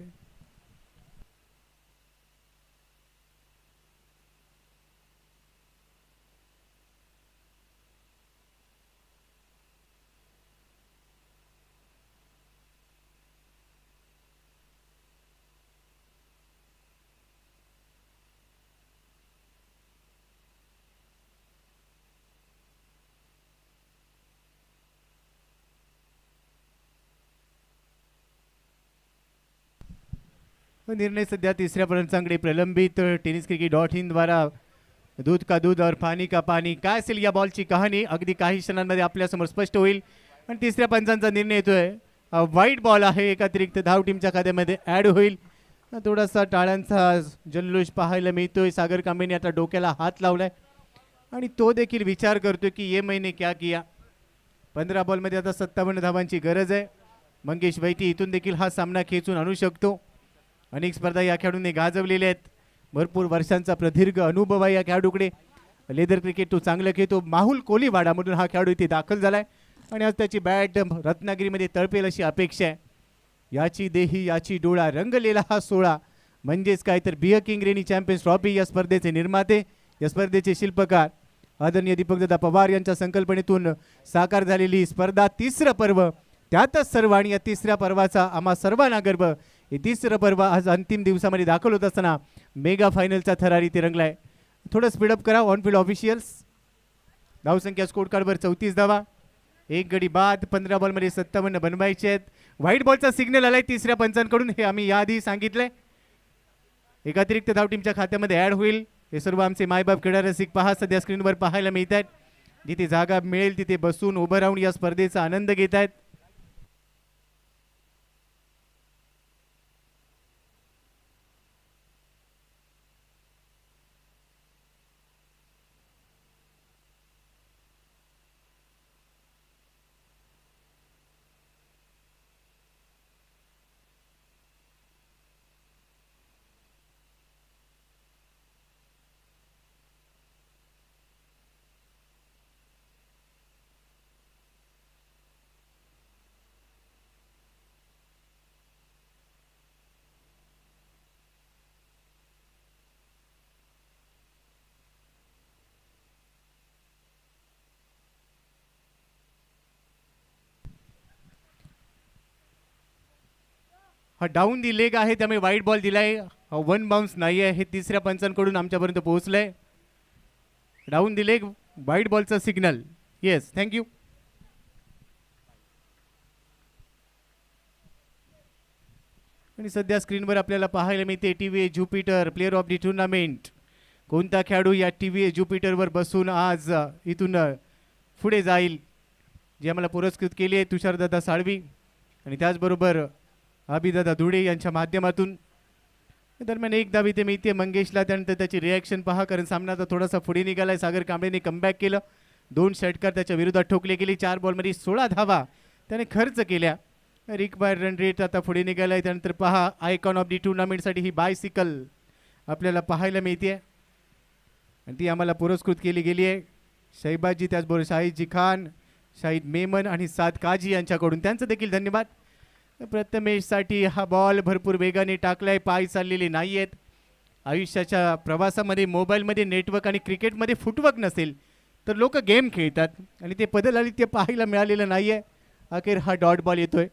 निर्णय सध्या 3ऱ्या पंचांकडे प्रलंबित. टेनिस क्रिकेट .in द्वारा दूध का दूध और पाणी का पाणी. काय असेल या बॉलची कहाणी अगदी काही क्षणांमध्ये आपल्यासमोर स्पष्ट होईल. आणि 3ऱ्या पंचांचा निर्णय येतोय. वाईट बॉल आहे. एक अतिरिक्त धाव टीमच्या खात्यामध्ये ॲड होईल. थोडासा टाळ्यांचा जल्लोष पाहायला मिळतोय. सागर कांबेने आता डोक्याला हात लावलाय आणि तो देखील विचार करतोय की ये मैंने क्या किया. 15 बॉलमध्ये आता 57 धावांची गरज आहे. मंगेश वैती इथून देखील हा सामना खेचून आणू शकतो. अनेक स्पर्धा या खेळाडूंनी गाजवलेल्या आहेत. भरपूर वर्षांचा प्रदीर्घ अनुभव आहे या खेळाडूकडे. लेदर क्रिकेट तो चांगलं खेळतो. माहुल कोलीवाडामधून हा खेळाडू इथे दाखल झालाय आणि आज त्याची बॅट रत्नागिरीमध्ये तळपेल अशी अपेक्षा आहे. याची देही याची डोळा रंगलेला हा सोहळा म्हणजेच काय तर Beer King Rainy Champions Trophy या स्पर्धेचे निर्माते या स्पर्धेचे शिल्पकार आदरणीय दीपकदादा पवार यांच्या संकल्पनेतून साकार झालेली स्पर्धा तिसरं पर्व त्यातच सर्व आणि या तिसऱ्या पर्वाचा आम्हा सर्वांना गर्व हे तिसरं पर्व आज अंतिम दिवसामध्ये दाखल होत असताना मेगा फायनलचा थरार इथे रंगलाय. थोडं स्पीडअप करा ऑन फील्ड ऑफिशियल्स. धावसंख्या स्कोर कार्डवर 34 धावा, एक गडी बाद, 15 बॉलमध्ये 57 बनवायचे आहेत. व्हाईट बॉलचा सिग्नल आलाय तिसऱ्या पंचांकडून, हे आम्ही याआधी सांगितलंय. एक अतिरिक्त धाव टीमच्या खात्यामध्ये ऍड होईल. हे सर्व आमचे मायबाप क्रीडा रसिक पहा सध्या स्क्रीनवर पाहायला मिळत आहेत. जिथे जागा मिळेल तिथे बसून उभं राहून या स्पर्धेचा आनंद घेत आहेत. हा डाऊन दी लेग आहे त्यामुळे वाईट बॉल दिलाय. हा वन बाउन्स नाही आहे हे तिसऱ्या पंचांकडून आमच्यापर्यंत पोहोचलंय. डाऊन दी लेग वाईट बॉलचा सिग्नल. Yes thank you. आणि सध्या स्क्रीनवर आपल्याला पाहायला मिळते TV Jupiter player of the tournament. कोणता खेळाडू या टीव्ही ज्युपिटरवर बसून आज इथून पुढे जाईल जे आम्हाला पुरस्कृत केली आहे तुषारदादा साळवी आणि त्याचबरोबर अभिदादा धुळे यांच्या माध्यमातून. दरम्यान एक धाव इथे मिळते मंगेशला. त्यानंतर त्याची रिॲक्शन पहा कारण सामना आता थोडासा पुढे निघालाय. सागर कांबळेने कमबॅक केलं. 2 षटकार त्याच्या विरोधात ठोकले गेले. 4 बॉलमध्ये 16 धावा त्याने खर्च केल्या. रिक्वायर्ड रन रेट आता पुढे निघालाय. त्यानंतर पहा आयकॉन ऑफ दी टुर्नामेंटसाठी ही बायसिकल आपल्याला पाहायला मिळते आणि ती आम्हाला पुरस्कृत केली गेली आहे. शहबाजी त्याचबरोबर शाहिदजी खान, शाहिद मेमन आणि साद काजी यांच्याकडून त्यांचं देखील धन्यवाद. प्रथमेशसाठी हा बॉल भरपूर वेगाने टाकलाय. पाय चाललेले नाही आहेत. आयुष्याच्या प्रवासामध्ये मोबाईलमध्ये नेटवर्क आणि क्रिकेटमध्ये फुटवर्क नसेल तर लोक गेम खेळतात आणि ते पदलालित्य पाहायला मिळालेलं नाही आहे. अखेर हा डॉट बॉल येतोय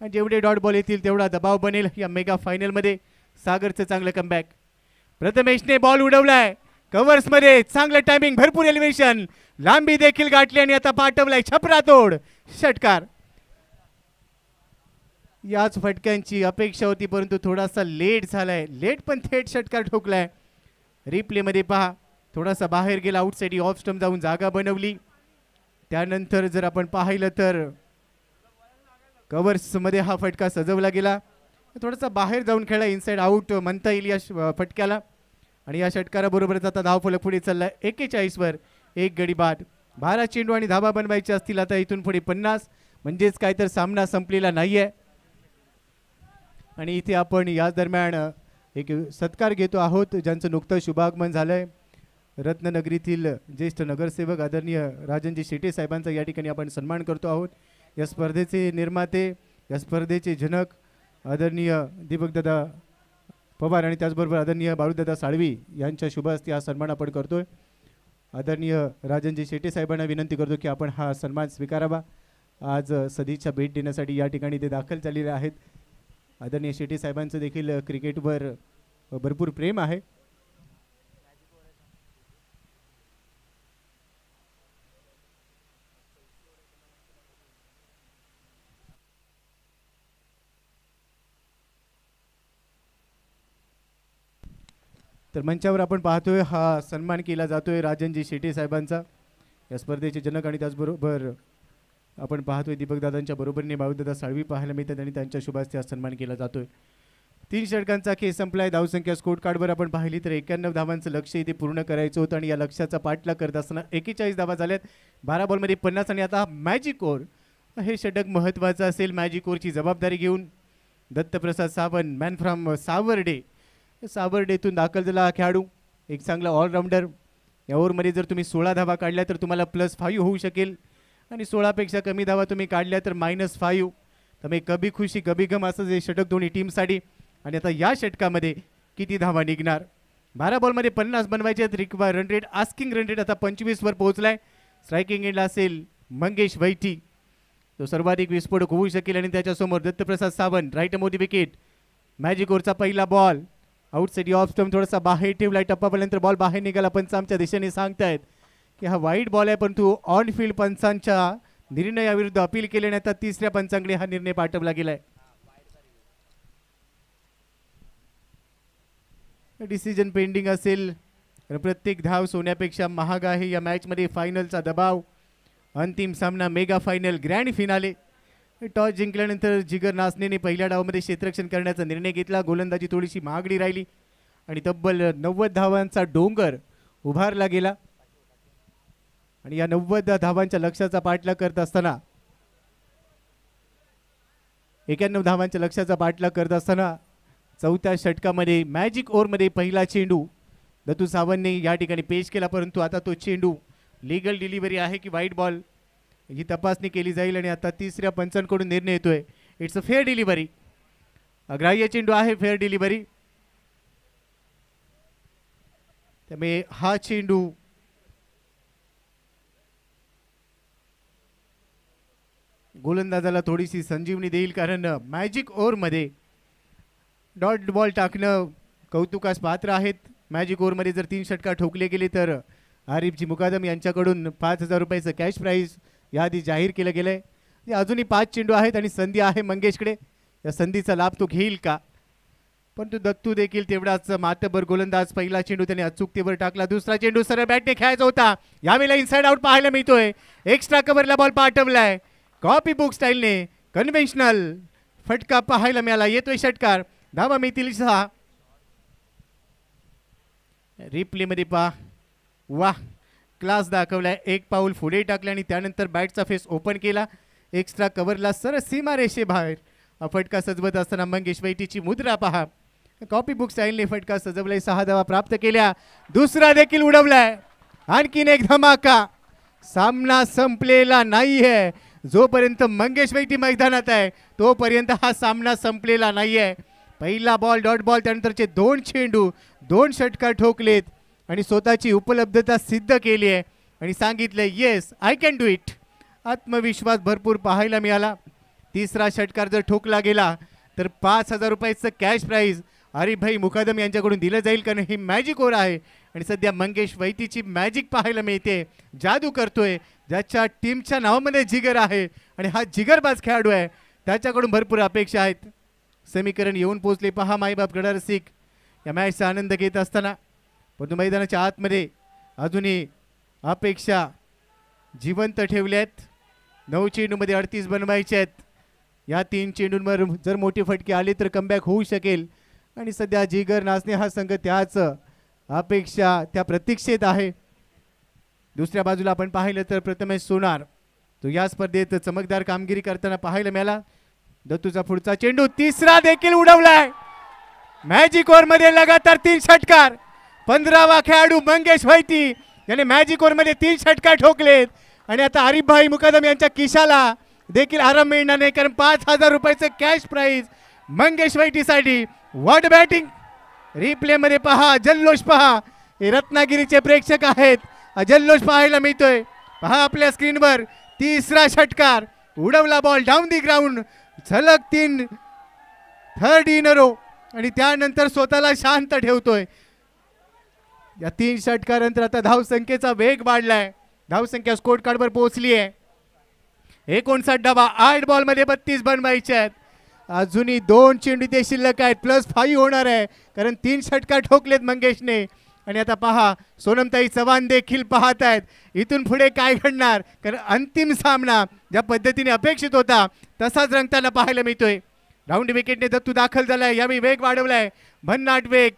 आणि जेवढे डॉट बॉल येतील तेवढा दबाव बनेल या मेगा फायनलमध्ये. सागरचं चांगलं कमबॅक. प्रथमेशने बॉल उडवलाय कव्हर्समध्ये. चांगलं टायमिंग, भरपूर एलिव्हेशन, लांबी देखील गाठली आणि आता पाठवलाय छपरा तोड षटकार. याच फटक्यांची अपेक्षा होती परंतु थोडासा लेट झालाय. लेट पण थेट षटकार ठोकलाय. रिप्लेमध्ये पहा थोडासा बाहेर गेला. आउटसाइड ऑफ स्टंप जाऊन जागा बनवली. त्यानंतर जर आपण पाहिलं तर कव्हर्समध्ये हा फटका सजवला गेला. थोडासा बाहेर जाऊन खेळला. इनसाइड आउट म्हणता येईल या फटक्याला. आणि या षटकाराबरोबरच आता धावफलक पुढे चाललाय 41 वर. एक गडी बाद. 12 चेंडू आणि धावा बनवायचे असतील आता इथून पुढे 50 म्हणजेच काय तर सामना संपलेला नाहीये. आणि इथे आपण याच दरम्यान एक सत्कार घेतो आहोत ज्यांचं नुकतं शुभागमन झालंय. रत्ननगरीतील ज्येष्ठ नगरसेवक आदरणीय राजनजी शेटे साहेबांचा या ठिकाणी आपण सन्मान करतो आहोत. या स्पर्धेचे निर्माते, या स्पर्धेचे जनक आदरणीय दीपकदादा पवार आणि त्याचबरोबर आदरणीय बाळूदादा साळवी यांच्या शुभ हस्ते हा सन्मान आपण करतोय. आदरणीय राजनजी शेटे साहेबांना विनंती करतो की आपण हा सन्मान स्वीकारावा. आज सदिच्छा भेट देण्यासाठी या ठिकाणी ते दाखल झालेले आहेत. आदरणीय शेटे साहेबांचं देखील क्रिकेटवर भरपूर प्रेम आहे. तर मंचावर आपण पाहतोय हा सन्मान केला जातोय राजनजी शेटे साहेबांचा. या स्पर्धेचे जनक आणि त्याचबरोबर आपण पाहतोय दीपकदादांच्या बरोबरीने बाळूदादा साळवी पाहायला मिळतात आणि त्यांच्या शुभ हस्ते सन्मान केला जातोय. 3 षटकांचा खेळ संपलाय. धावसंख्या स्कोर कार्डवर आपण पाहिली तर 91 धावांचं लक्ष्य इथे पूर्ण करायचं होतं आणि या लक्ष्याचा पाठलाग करत असताना 41 धावा झाल्यात. 12 बॉलमध्ये 50 आणि आता मॅजिक ओव्हर. हे षटक महत्त्वाचं असेल. मॅजिक ओव्हरची जबाबदारी घेऊन दत्तप्रसाद सावंत मॅन फ्रॉम सावर्डे, सावर्डेतून दाखल झाला खेळाडू. एक चांगला ऑलराऊंडर. या ओव्हरमध्ये जर तुम्ही 16 धावा काढल्या तर तुम्हाला +5 होऊ शकेल आणि 16पेक्षा कमी धावा तुम्ही काढल्या तर -5. त्यामुळे कभी खुशी कभी गम असं जे षटक दोन्ही टीमसाठी. आणि आता या षटकामध्ये किती धावा निघणार. 12 बॉलमध्ये 50 बनवायचे आहेत. Require run rate asking run rate आता 25 वर पोहोचलाय. स्ट्रायकिंग एंडला असेल मंगेश वैटी, तो सर्वाधिक विस्फोटक होऊ शकेल. आणि त्याच्यासमोर दत्तप्रसाद सावंत राईट मोठी विकेट. मॅजिक ओव्हरचा पहिला बॉल आउटसाइड ऑफ स्टंप थोडासा बाहेर ठेवलाय. टप्पा पडल्यानंतर बॉल बाहेर निघाला. पंच आमच्या दिशेने सांगतायत की हा वाईट बॉल आहे, परंतु ऑन फील्ड पंचांच्या निर्णयाविरुद्ध अपील केल्याने आता तिसऱ्या पंचांकडे हा निर्णय पाठवला गेलाय. डिसिजन पेंडिंग असेल. प्रत्येक धाव सोन्यापेक्षा महाग आहे या मॅचमध्ये. फायनलचा दबाव, अंतिम सामना, mega final, grand finale. Toss जिंकल्यानंतर जिगर नासनेने पहिल्या डावामध्ये क्षेत्ररक्षण करण्याचा निर्णय घेतला. गोलंदाजी थोडीशी महागडी राहिली आणि तब्बल 90 धावांचा डोंगर उभारला गेला. आणि या 90 धावांच्या लक्ष्याचा पाठलाग करत असताना 91 धावांच्या लक्ष्याचा पाठलाग करत असताना चौथ्या षटकामध्ये मॅजिक ओव्हरमध्ये पहिला चेंडू दत्तू सावंतने या ठिकाणी पेश केला, परंतु आता तो चेंडू लीगल डिलिव्हरी आहे की वाईट बॉल ही तपासणी केली जाईल. आणि आता तिसऱ्या पंचांकडून निर्णय येतोय इट्स अ फेअर डिलिव्हरी. अग्राह्य चेंडू आहे, फेअर डिलिव्हरी. त्यामुळे हा चेंडू गोलंदाजाला थोडीशी संजीवनी देईल, कारण मॅजिक ओव्हरमध्ये डॉट बॉल टाकणं कौतुकास पात्र आहेत. मॅजिक ओव्हरमध्ये जर 3 षटकार ठोकले गेले तर आरिफजी मुकादम यांच्याकडून 5,000 रुपयाचं कॅश प्राईज याआधी जाहीर केलं गेलं आहे. अजूनही 5 चेंडू आहेत आणि संधी आहे मंगेशकडे. या संधीचा लाभ तो घेईल का? परंतु दत्तू देखील तेवढाच मातबर गोलंदाज. पहिला चेंडू त्याने अचूकतेवर टाकला. दुसरा चेंडू सरळ बॅटने खेळायचा होता. यावेळेला इनसाइड आउट पाहायला मिळतोय. एक्स्ट्रा कव्हरला बॉल पाठवलाय. कॉपी बुक स्टाईलने कन्व्हेन्शनल फटका पाहायला मिळाला. येतोय षटकार. धावा मिळतील 6. रिप्लेमध्ये पहा, वाह क्लास दाखवलाय. एक पाऊल पुढे टाकले आणि त्यानंतर बॅटचा फेस ओपन केला. एक्स्ट्रा कव्हरला सरळ सीमारेषे बाहेर फटका सजवत असताना मंगेश वैटीची मुद्रा पहा. कॉपी बुक स्टाईलने फटका सजवलाय. 6 धावा प्राप्त केल्या. दुसरा देखील उडवलाय. आणखीन एक धमाका. सामना संपलेला नाहीये. जोपर्यंत मंगेश वैटी मैदानात आहे तोपर्यंत हा सामना संपलेला नाहीये. पहिला बॉल डॉट बॉल, त्यानंतरचे 2 चेंडू 2 षटकार ठोकलेत आणि स्वतःची उपलब्धता सिद्ध केली आहे आणि सांगितले yes I can do it. आत्मविश्वास भरपूर पाहायला मिळाला. तिसरा षटकार जर ठोकला गेला तर 5,000 रुपयाचं कॅश प्राईज आरिफभाई मुकादम यांच्याकडून दिलं जाईल, कारण ही मॅजिक ओव्हर आहे आणि सध्या मंगेश वैतीची मॅजिक पाहायला मिळते. जादू करतोय. ज्याच्या टीमच्या नावामध्ये जिगर आहे आणि हा जिगरबाज खेळाडू आहे, त्याच्याकडून भरपूर अपेक्षा आहेत. समीकरण येऊन पोहोचले. पहा माईबाप गडार सिख या मॅचचा आनंद घेत असताना, परंतु मैदानाच्या आतमध्ये अजूनही अपेक्षा जिवंत ठेवल्या आहेत. 9 चेंडूमध्ये 38 बनवायचे आहेत. या 3 चेंडूंवर जर मोठी फटके आले तर कमबॅक होऊ शकेल आणि सध्या जिगर नाचणे हा संघ त्याच अपेक्षा त्या प्रतीक्षेत आहे. दुसऱ्या बाजूला आपण पाहिलं तर प्रथमेश सोनार तो या स्पर्धेत चमकदार कामगिरी करताना पाहायला मिळाला. दत्तूचा पुढचा चेंडू तिसरा देखील उडवलाय. मॅजिक ओव्हर मध्ये लगातार 3 षटकार. 15वा खेळाडू मंगेश वैटी याने मॅजिक ओव्हर मध्ये 3 षटकार ठोकलेत आणि आता आरिफभाई मुकादम यांच्या खिशाला देखील आराम मिळणार नाही, कारण 5,000 रुपयाचं कॅश प्राईज मंगेश वैटीसाठी. What batting. रिप्ले मध्ये पहा, जल्लोष पहा. हे रत्नागिरीचे प्रेक्षक आहेत. जल्लोष पाहायला मिळतोय. पहा आपल्या स्क्रीनवर. तिसरा षटकार उडवला बॉल डाऊन दी ग्राउंड. झलक 3 थर्ड इन रो आणि त्यानंतर स्वतःला शांत ठेवतोय. या 3 षटकानंतर आता धावसंख्येचा वेग वाढलाय. धावसंख्या स्कोर कार्डवर पोहोचली आहे 59 धावा. 8 बॉलमध्ये 32 बनवायचे आहेत. अजूनही 2 चेंडू ते शिल्लक आहेत. +5 होणार आहे, कारण 3 षटकार ठोकलेत मंगेशने. आणि आता पहा सोनमताई चव्हाण देखील पाहत आहेत इथून पुढे काय घडणार, कारण अंतिम सामना ज्या पद्धतीने अपेक्षित होता तसाच रंगताना पाहायला मिळतोय. राऊंड विकेटने दत्तू दाखल झालाय. यावेळी वेग वाढवलाय, भन्नाट वेग.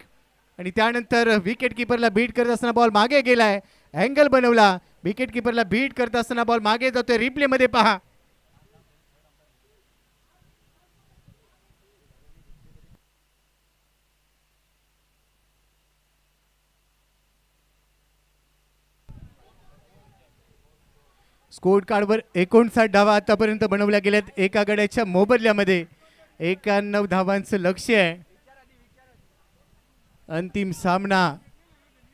आणि त्यानंतर विकेट किपरला बीट करत असताना बॉल मागे गेलाय. अँगल बनवला. विकेट किपरला बीट करत असताना बॉल मागे जातोय. रिप्ले मध्ये पहा. स्कोर कार्डवर 59 धावा आतापर्यंत बनवल्या गेल्यात एका गड्याच्या मोबदल्यामध्ये. 91 धावांचं लक्ष्य आहे. अंतिम सामना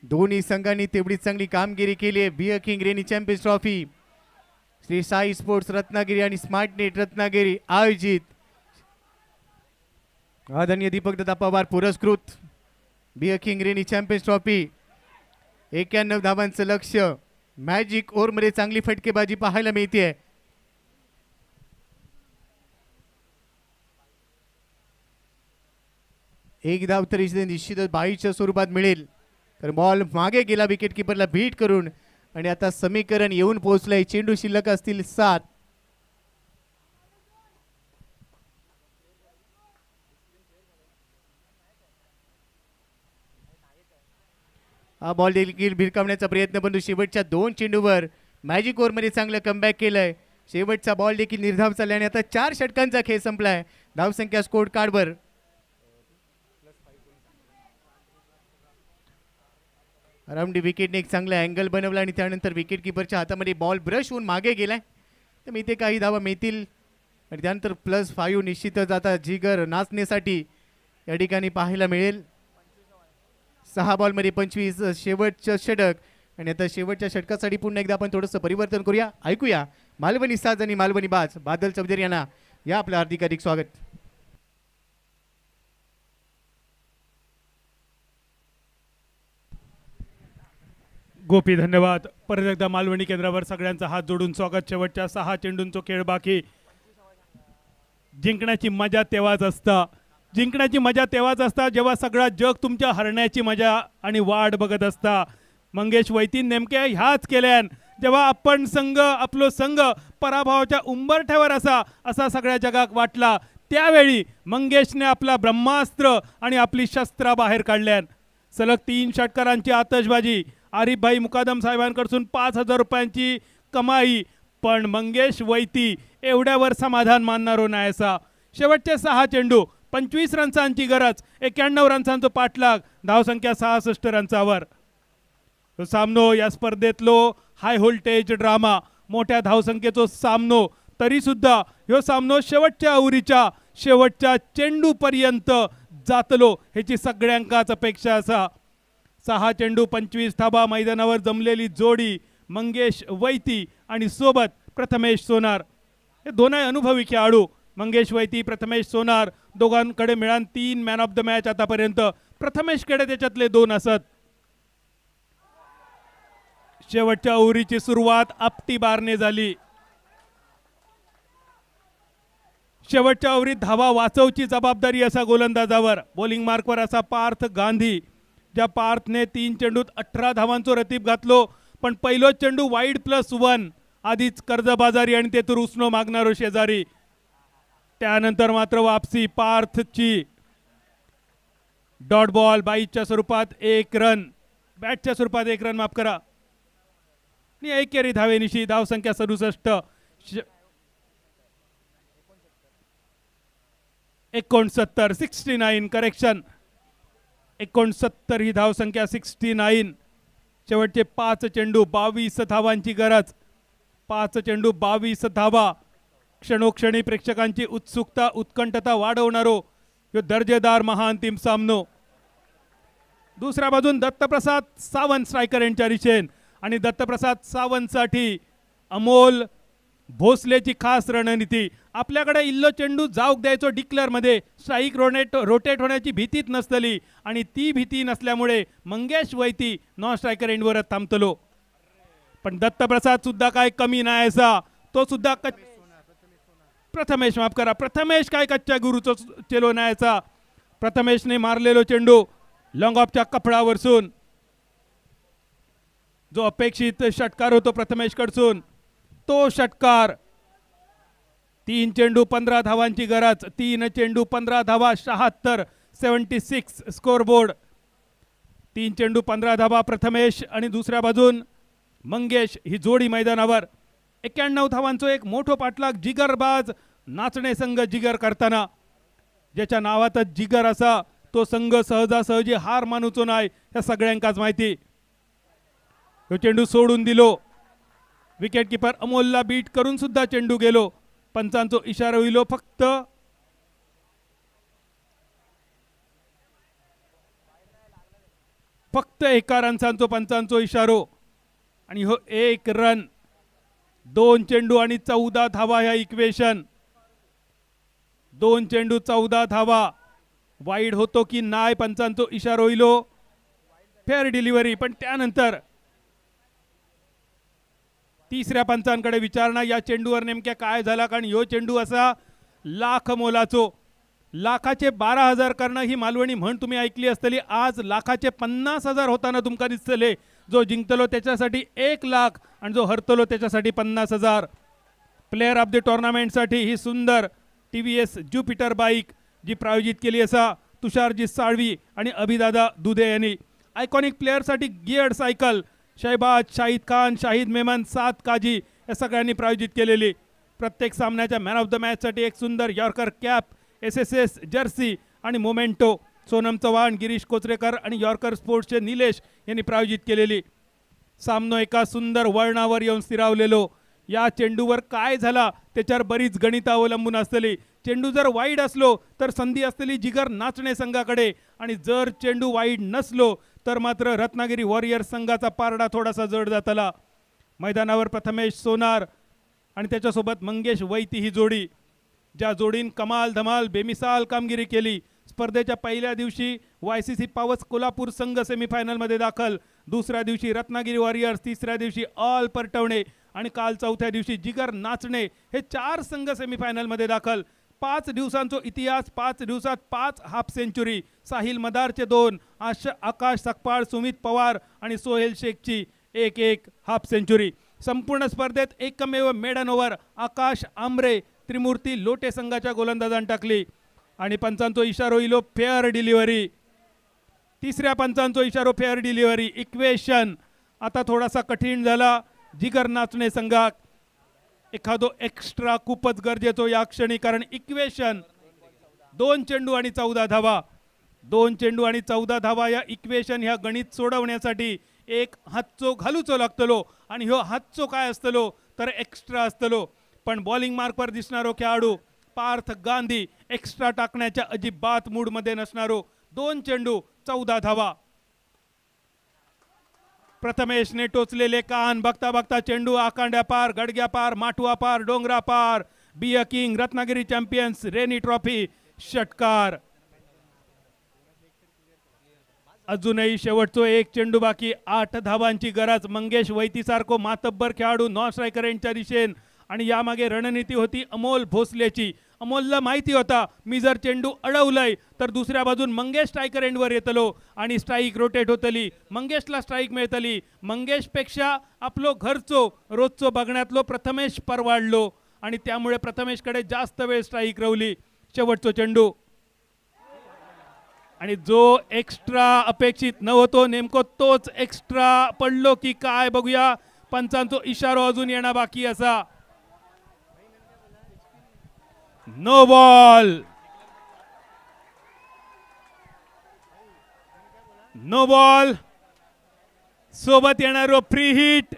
दोन्ही संघांनी तेवढी चांगली कामगिरी केली आहे. Beer King Rainy Champions Trophy Shri Sai Sports Ratnagiri आणि स्मार्ट नेट रत्नागिरी आयोजित आदरणीय दीपक दत्ता पवार पुरस्कृत Beer King Rainy Champions Trophy. 91 धावांचं लक्ष्य. मॅजिक ओव्हरमध्ये चांगली फटकेबाजी पाहायला मिळते. एक धाव तरी निश्चितच बाईच्या स्वरूपात मिळेल. तर बॉल मागे गेला विकेट किपरला बीट करून आणि आता समीकरण येऊन पोहोचलंय. चेंडू शिल्लक असतील 7. हा बॉल देखील भिरकावण्याचा प्रयत्न परंतु शेवटच्या 2 चेंडूवर मॅजिक ओव्हरमध्ये चांगलं कमबॅक केलंय. शेवटचा बॉल देखील निर्धाव चालला आणि आता 4 षटकांचा खेळ संपलाय. धावसंख्या स्कोर कार्डवर अराउंड विकेटने एक चांगला अँगल बनवला आणि त्यानंतर विकेट किपरच्या हातामध्ये बॉल ब्रश होऊन मागे गेलाय. तर मी इथे काही धावा मिळतील आणि त्यानंतर +5 निश्चितच आता जिगर नाचण्यासाठी या ठिकाणी पाहायला मिळेल. 6 बॉलमध्ये 25 शेवटचं षटक आणि आता शेवटच्या षटकासाठी पुन्हा एकदा आपण थोडंसं परिवर्तन करूया. ऐकूया मालवणी साज आणि मालवणी बाज बादल चौधरी यांना या आपलं हार्दिक स्वागत. गोपी धन्यवाद. परत एकदा मालवणी केंद्रावर सगळ्यांचा हात जोडून स्वागत. शेवटच्या 6 चेंडूंचा खेळ बाकी. जिंकण्याची मजा तेव्हाच असता. जिंकण्याची मजा तेव्हाच असता जेव्हा सगळा जग तुमच्या हरण्याची मजा आणि वाट बघत असता. मंगेश वैतीन नेमक्या ह्याच केल्यान. जेव्हा आपण संघ आपलो संघ पराभवाच्या उंबरठ्यावर असा सगळ्या जगाक वाटला त्यावेळी मंगेशने आपला ब्रह्मास्त्र आणि आपली शस्त्रा बाहेर काढल्यान. सलग 3 षटकारांची आतषबाजी. आरिफभाई मुकादम साहेबांकडून 5,000 रुपयांची कमाई. पण मंगेश वैती एवढ्यावर समाधान मानणारो नाही असा. शेवटचे 6 चेंडू 25 रन्सांची गरज. 91 रन्सांचो पाठलाग. धावसंख्या 66 रन्सावर. सामनो या स्पर्धेतलो हाय व्होल्टेज ड्रामा. मोठ्या धावसंख्येचो सामनो. तरी सुद्धा ह्यो सामनो शेवटच्या ओव्हरीच्या शेवटच्या चेंडूपर्यंत जातलो ह्याची सगळ्यांकाच अपेक्षा असा. 6 चेंडू 25 धाबा. मैदानावर जमलेली जोडी मंगेश वैती आणि सोबत प्रथमेश सोनार. हे दोनही अनुभवी खेळाडू. मंगेश वैती प्रथमेश सोनार दोघांकडे मिळून 3 मॅन ऑफ द मॅच आतापर्यंत. प्रथमेशकडे त्याच्यातले 2 असत. शेवटच्या ओव्हरीची सुरुवात आपटी बारने झाली. शेवटच्या ओव्हरीत धावा वाचवची जबाबदारी असा गोलंदाजावर. बॉलिंग मार्कवर असा पार्थ गांधी. ज्या पार्थने 3 चेंडूत 18 धावांचो रतीब घातलो. पण पहिलो चेंडू वाईड +1 आधीच कर्जबाजारी आणि तेथून उसनो मागणारो शेजारी. त्यानंतर मात्र वापसी पार्थची. डॉट बॉल बाईच्या स्वरूपात 1 रन. बॅटच्या स्वरूपात 1 रन माफ करा. आणि एकेरी धावेनिशी. धावसंख्या 67. 69 करेक्शन. 69 ही धावसंख्या. 69. शेवटचे 5 चेंडू 22 धावांची गरज. 5 चेंडू 22 धावा. क्षणोक्षणी प्रेक्षकांची उत्सुकता उत्कंठता वाढवणारो ह्यो दर्जेदार महाअंतिम सामनो. दुसऱ्या बाजून दत्तप्रसाद सावंत स्ट्रायकर यांच्या रिशेन. आणि दत्तप्रसाद सावंतसाठी अमोल भोसलेची खास रणनीती. आपल्याकडे इल्लो चेंडू जाऊक द्यायचो डिक्लेअरमध्ये. स्ट्राईक रोटेट होण्याची भीतीच नसतली. आणि ती भीती नसल्यामुळे मंगेश वैती नॉन स्ट्रायकर एंडवरच थांबतलो. पण दत्तप्रसाद सुद्धा काय कमी नाही असा. तो सुद्धा प्रथमेश माफ करा. प्रथमेश काय कच्च्या गुरुचो चेलो नाही असा. प्रथमेशने मारलेलो चेंडू लॉंग ऑफच्या कपडावरसून. जो अपेक्षित षटकार होतो प्रथमेश कडसून तो षटकार. 3 चेंडू 15 धावांची गरज. 3 चेंडू 15 धावा. 76 स्कोरबोर्ड. 3 चेंडू 15 धावा प्रथमेश आणि दुसऱ्या बाजून मंगेश ही जोडी मैदानावर. 91 धावांचो एक मोठो पाठलाग. जिगरबाज नाचणे संघ जिगर करताना. ज्याच्या नावातच जिगर असा तो संघ सहजासहजी हार मानूचो नाही. या सगळ्यांकाच माहिती. तो चेंडू सोडून दिलो. विकेट किपर अमोलला बीट करून सुद्धा चेंडू गेलो. पंचांचो इशारा होईलो फक्त एका रनसांचो पंचांचो इशारो आणि हो 1 रन 2 चेंडू आणि 14 धावा ह्या इक्वेशन. 2 चेंडू 14 धावा. वाईड होतो की नाही पंचांचो इशारो होईलो. फेअर डिलिव्हरी पण त्यानंतर तिसऱ्या पंचांकडे विचारणा या चेंडूवर नेमक्या काय झाला, कारण ह्यो चेंडू असा लाख मोलाचो. लाखाचे 12,000 करणं ही मालवणी म्हण तुम्ही ऐकली असतली. आज लाखाचे 50,000 होताना तुमका दिसतले. जो जिंकतलो त्याच्यासाठी 1 लाख आणि जो हरतलो त्याच्यासाठी 50,000. प्लेयर ऑफ द टुर्नामेंटसाठी ही सुंदर TVS ज्युपिटर बाईक जी प्रायोजित केली असा तुषारजी साळवी आणि अभिदादा दुधे यांनी. आयकॉनिक प्लेअरसाठी गिअर्ड सायकल शहबाज, शाहिद खान, शाहिद मेमन, साद काजी या सगळ्यांनी प्रायोजित केलेली. प्रत्येक सामन्याच्या मॅन ऑफ द मॅचसाठी एक सुंदर यॉर्कर कॅप, SSS जर्सी आणि मोमेंटो सोनम चव्हाण, गिरीश कोचरेकर आणि यॉर्कर स्पोर्ट्सचे निलेश यांनी प्रायोजित केलेली. सामनो एका सुंदर वळणावर येऊन स्थिरावलेलो. या चेंडूवर काय झाला त्याच्यावर बरीच गणित अवलंबून असतली. चेंडू जर वाईड असलो तर संधी असलेली जिगर नाचणे संघाकडे आणि जर चेंडू वाईड नसलो तर मात्र रत्नागिरी वॉरियर्स संघाचा पारडा थोडासा जड जातला. मैदानावर प्रथमेश सोनार आणि त्याच्यासोबत मंगेश वैती ही जोडी, ज्या जोडीन कमाल धमाल बेमिसाल कामगिरी केली. स्पर्धेच्या पहिल्या दिवशी YCC पावस कोल्हापूर संघ सेमीफायनलमध्ये दाखल, दुसऱ्या दिवशी रत्नागिरी वॉरियर्स, तिसऱ्या दिवशी ऑल परटवणे आणि काल चौथ्या दिवशी जिगर नाचणे हे 4 संघ सेमीफायनलमध्ये दाखल. 5 दिवसांचा इतिहास, 5 दिवसात 5 हाफ सेंचुरी. साहिल मदारचे 2, आकाश सकपाळ, सुमित पवार आणि सोहेल शेखची 1-1 हाफ सेंचुरी. संपूर्ण स्पर्धेत एकमेव मेडन ओव्हर आकाश आमरे त्रिमूर्ती लोटे संघाच्या गोलंदाजांनी टाकली. आणि पंचांचो इशारो इलो फेअर डिलिव्हरी. तिसऱ्या पंचांचो इशारो फेअर डिलिव्हरी. इक्वेशन आता थोडासा कठीण झाला जिगर नाचणे संघात. एखादो एक्स्ट्रा खूपच गरजेचो या क्षणी, कारण इक्वेशन 2 चेंडू आणि 14 धावा. 2 चेंडू आणि 14 धावा या इक्वेशन ह्या गणित सोडवण्यासाठी एक हातचो घालूचो लागतलो आणि ह्यो हातचो काय असतलो तर एक्स्ट्रा असतलो. पण बॉलिंग मार्कवर दिसणारो खेळाडू पार्थ गांधी एक्स्ट्रा टाकण्याच्या अजिबात मूडमध्ये नसणारो. 2 चेंडू 14 धावा. प्रथमेशने टोचलेले कान बघता बघता चेंडू आकांड्या पार, गडग्या पार, माटुआ पार, डोंगरा पार. बी A king Ratnagiri champions rainy trophy षटकार. अजूनही शेवटचो 1 चेंडू बाकी. 8 धावांची गरज. मंगेश वैती सारखो मातब्बर खेळाडू नॉन स्ट्रायकर यांच्या दिशेन आणि यामागे रणनीती होती अमोल भोसलेची. अमोलला माहिती होता मी जर चेंडू अडवलंय तर दुसऱ्या बाजून मंगेश स्ट्रायकर एंडवर येतलो आणि स्ट्राईक रोटेट होतली, मंगेशला स्ट्राईक मिळतली. मंगेशपेक्षा आपलो घरचो रोजचो बघण्यातलो प्रथमेश परवाडलो आणि त्यामुळे प्रथमेशकडे जास्त वेळ स्ट्राईक रवली. शेवटचो चेंडू आणि जो एक्स्ट्रा अपेक्षित नव्हतो नेमको तोच एक्स्ट्रा पडलो की काय बघूया. पंचांचो इशारो अजून येणं बाकी असा. No ball. नो बॉल सोबत येणारो फ्री हिट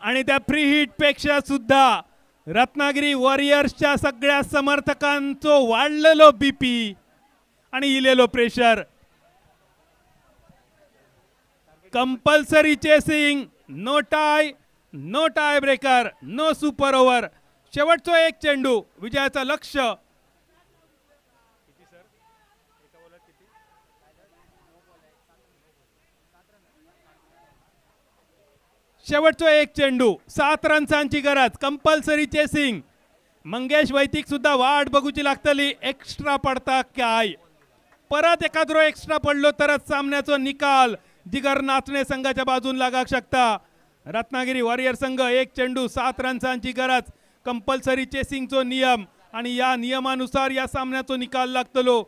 आणि त्या फ्री हिट पेक्षा सुद्धा रत्नागिरी वॉरियर्सच्या सगळ्या समर्थकांचो वाढलेलो BP आणि इलेलो pressure. Compulsory chasing, no tie breaker, no super over. शेवटचो 1 चेंडू विजयाचा लक्ष्य. शेवटचो 1 चेंडू 7 रन्सांची गरज. Compulsory chasing. मंगेश वैतिक सुद्धा वाट बघूची लागतली एक्स्ट्रा पडता काय. परत एखादो एक्स्ट्रा पडलो तरच सामन्याचा निकाल जिगर नाचणे संघाच्या बाजून लागा शकता. रत्नागिरी वॉरियर संघ 1 चेंडू 7 रन्सांची गरज. कंपल्सरी चेसिंगचो नियम आणि या नियमानुसार या सामन्याचा निकाल लागतलो.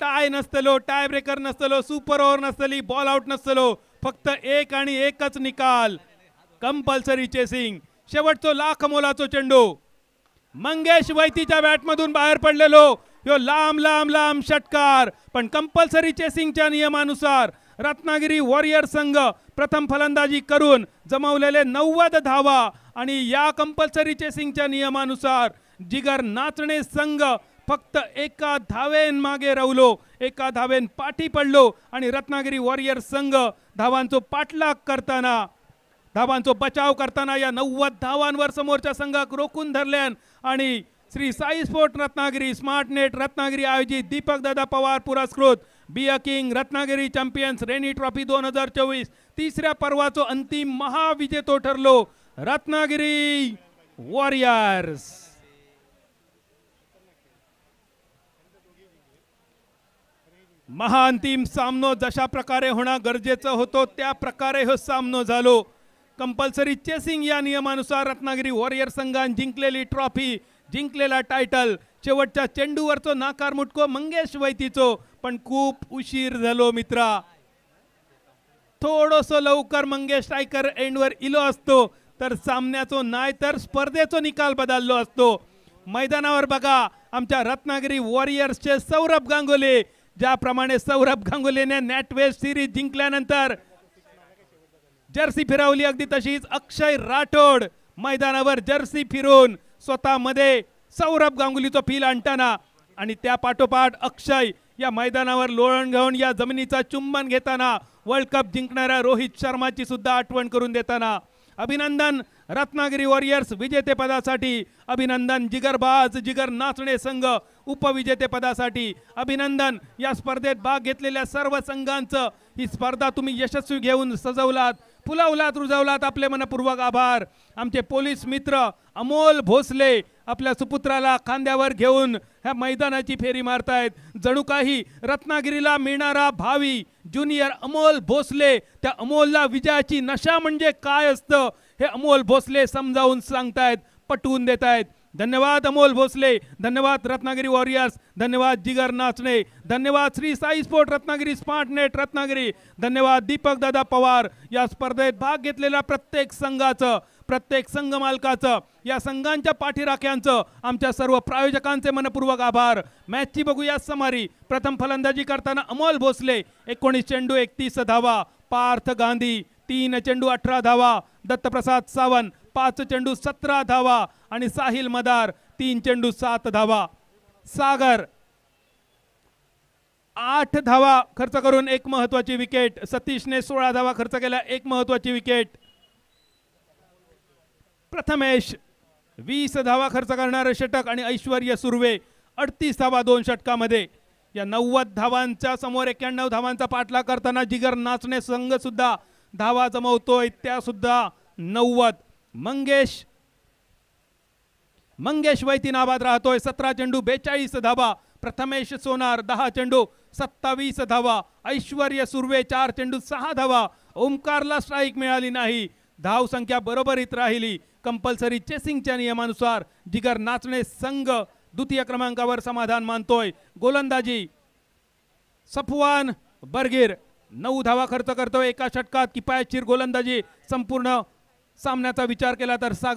टाय नसतलो, टाय ब्रेकर नसतलो, सुपर ओव्हर नसतली, बॉल आउट नसतलो. फक्त 1 आणि 1च निकाल. Compulsory chasing. शेवटचो लाख मोलाचो चेंडू मंगेश वैतीच्या बॅटमधून बाहेर पडलेलो. ह्यो लांब षटकार. पण कंपल्सरी चेसिंगच्या नियमानुसार रत्नागिरी वॉरियर संघ प्रथम फलंदाजी करून जमवलेले 90 धावा आणि या कंपल्सरी चेसिंगच्या नियमानुसार जिगर नाचणे संघ फक्त एका धावेन मागे राहिलो, एका धावेन पाठी पडलो आणि रत्नागिरी वॉरियर संघ धावांचो पाठलाग करताना, धावांचो बचाव करताना या 90 धावांवर समोरच्या संघाक रोखून धरल्यान आणि Shri Sai sport Ratnagiri, smart net Ratnagiri आयोजित दीपक दादा पवार पुरस्कृत B A king Ratnagiri champions rainy trophy 2024 तिसऱ्या पर्वाचो अंतिम महाविजेतो ठरलो रत्नागिरी वॉरियर्स. महाअंतिम सामनो जशा प्रकारे होणं गरजेचं होतो त्या प्रकारे हो सामनो झालो. कंपल्सरी चेसिंग या नियमानुसार रत्नागिरी वॉरियर संघान जिंकलेली ट्रॉफी, जिंकलेला टायटल शेवटच्या चेंडूवरचो नाकार मुटको मंगेश वैतीचो, पण खूप उशीर झालो मित्रा. थोडोसो लवकर मंगेश स्ट्रायकर एंडवर इलो असतो तर सामन्याचो नाही तर स्पर्धेचो निकाल बदललो असतो. मैदानावर बघा आमच्या रत्नागिरी वॉरियर्सचे सौरभ गांगुली, ज्याप्रमाणे सौरभ गांगुलीने नॅटवेस्ट सिरीज जिंकल्यानंतर जर्सी फिरवली, अगदी तशीच अक्षय राठोड मैदानावर जर्सी फिरून स्वतःमध्ये सौरभ गांगुलीचा फील आणताना आणि त्या पाठोपाठ अक्षय या मैदानावर लोळण घेऊन या जमिनीचा चुंबन घेताना वर्ल्ड कप जिंकणाऱ्या रोहित शर्माची सुद्धा आठवण करून देताना. अभिनंदन रत्नागिरी वॉरियर्स विजेतेपदासाठी, अभिनंदन जिगरबाज जिगर नाचणे संघ उपविजेतेपदासाठी, अभिनंदन या स्पर्धेत भाग घेतलेल्या सर्व संघांचं. ही स्पर्धा तुम्ही यशस्वी घेऊन सजवलात, फुलवलात, रुजवलात, आपले मनपूर्वक आभार. आमचे पोलीस मित्र अमोल भोसले आपल्या सुपुत्राला खांद्यावर घेऊन ह्या मैदानाची फेरी मारतायत. जणू काही रत्नागिरीला मिळणारा भावी ज्युनियर अमोल भोसले, त्या अमोलला विजयाची नशा म्हणजे काय असतं हे अमोल भोसले समजावून सांगतायत, पटवून देतायत. धन्यवाद अमोल भोसले, धन्यवाद रत्नागिरी वॉरियर्स, धन्यवाद जिगर नाचणे, धन्यवाद Shri Sai sport Ratnagiri, smart net Ratnagiri, धन्यवाद दीपक दादा पवार. या स्पर्धेत भाग घेतलेल्या प्रत्येक संघाचं, प्रत्येक संघ मालकाचं, या संघांच्या पाठीराख्यांचं, आमच्या सर्व प्रायोजकांचे मनपूर्वक आभार. मॅचची बघूया समारी. प्रथम फलंदाजी करताना अमोल भोसले 19 चेंडू 31 धावा, पार्थ गांधी 3 चेंडू 18 धावा, दत्तप्रसाद सावंत 5 चेंडू 17 धावा आणि साहिल मदार 3 चेंडू 7 धावा. सागर 8 धावा खर्च करून एक महत्वाची विकेट, सतीशने 16 धावा खर्च केल्या, एक महत्वाची विकेट. प्रथमेश 20 धावा खर्च करणारे षटक आणि ऐश्वर्य सुर्वे 38 धावा 2 षटकामध्ये. या 90 धावांच्या समोर 91 धावांचा पाठलाग करताना जिगर नाचणे संघ सुद्धा धावा जमवतोय, त्या सुद्धा 90. मंगेश वैती नाबाद राहतोय, 17 चेंडू 42 धावा. प्रथमेश सोनार 10 चेंडू 27 धावा. ऐश्वर्य सुर्वे 4 चेंडू 6 धावा. ओमकारला स्ट्राईक मिळाली नाही, धाव संख्या बरोबरीत राहिली. कंपल्सरी चेसिंगच्या नियमानुसार जिगर नाचणे संघ द्वितीय क्रमांकावर समाधान मानतोय. गोलंदाजी सफवान बर्गीर 9 धावा खर्च करतोय एका षटकात. किफायतशीर गोलंदाजी. संपूर्ण सामन्याचा विचार केला तर सागर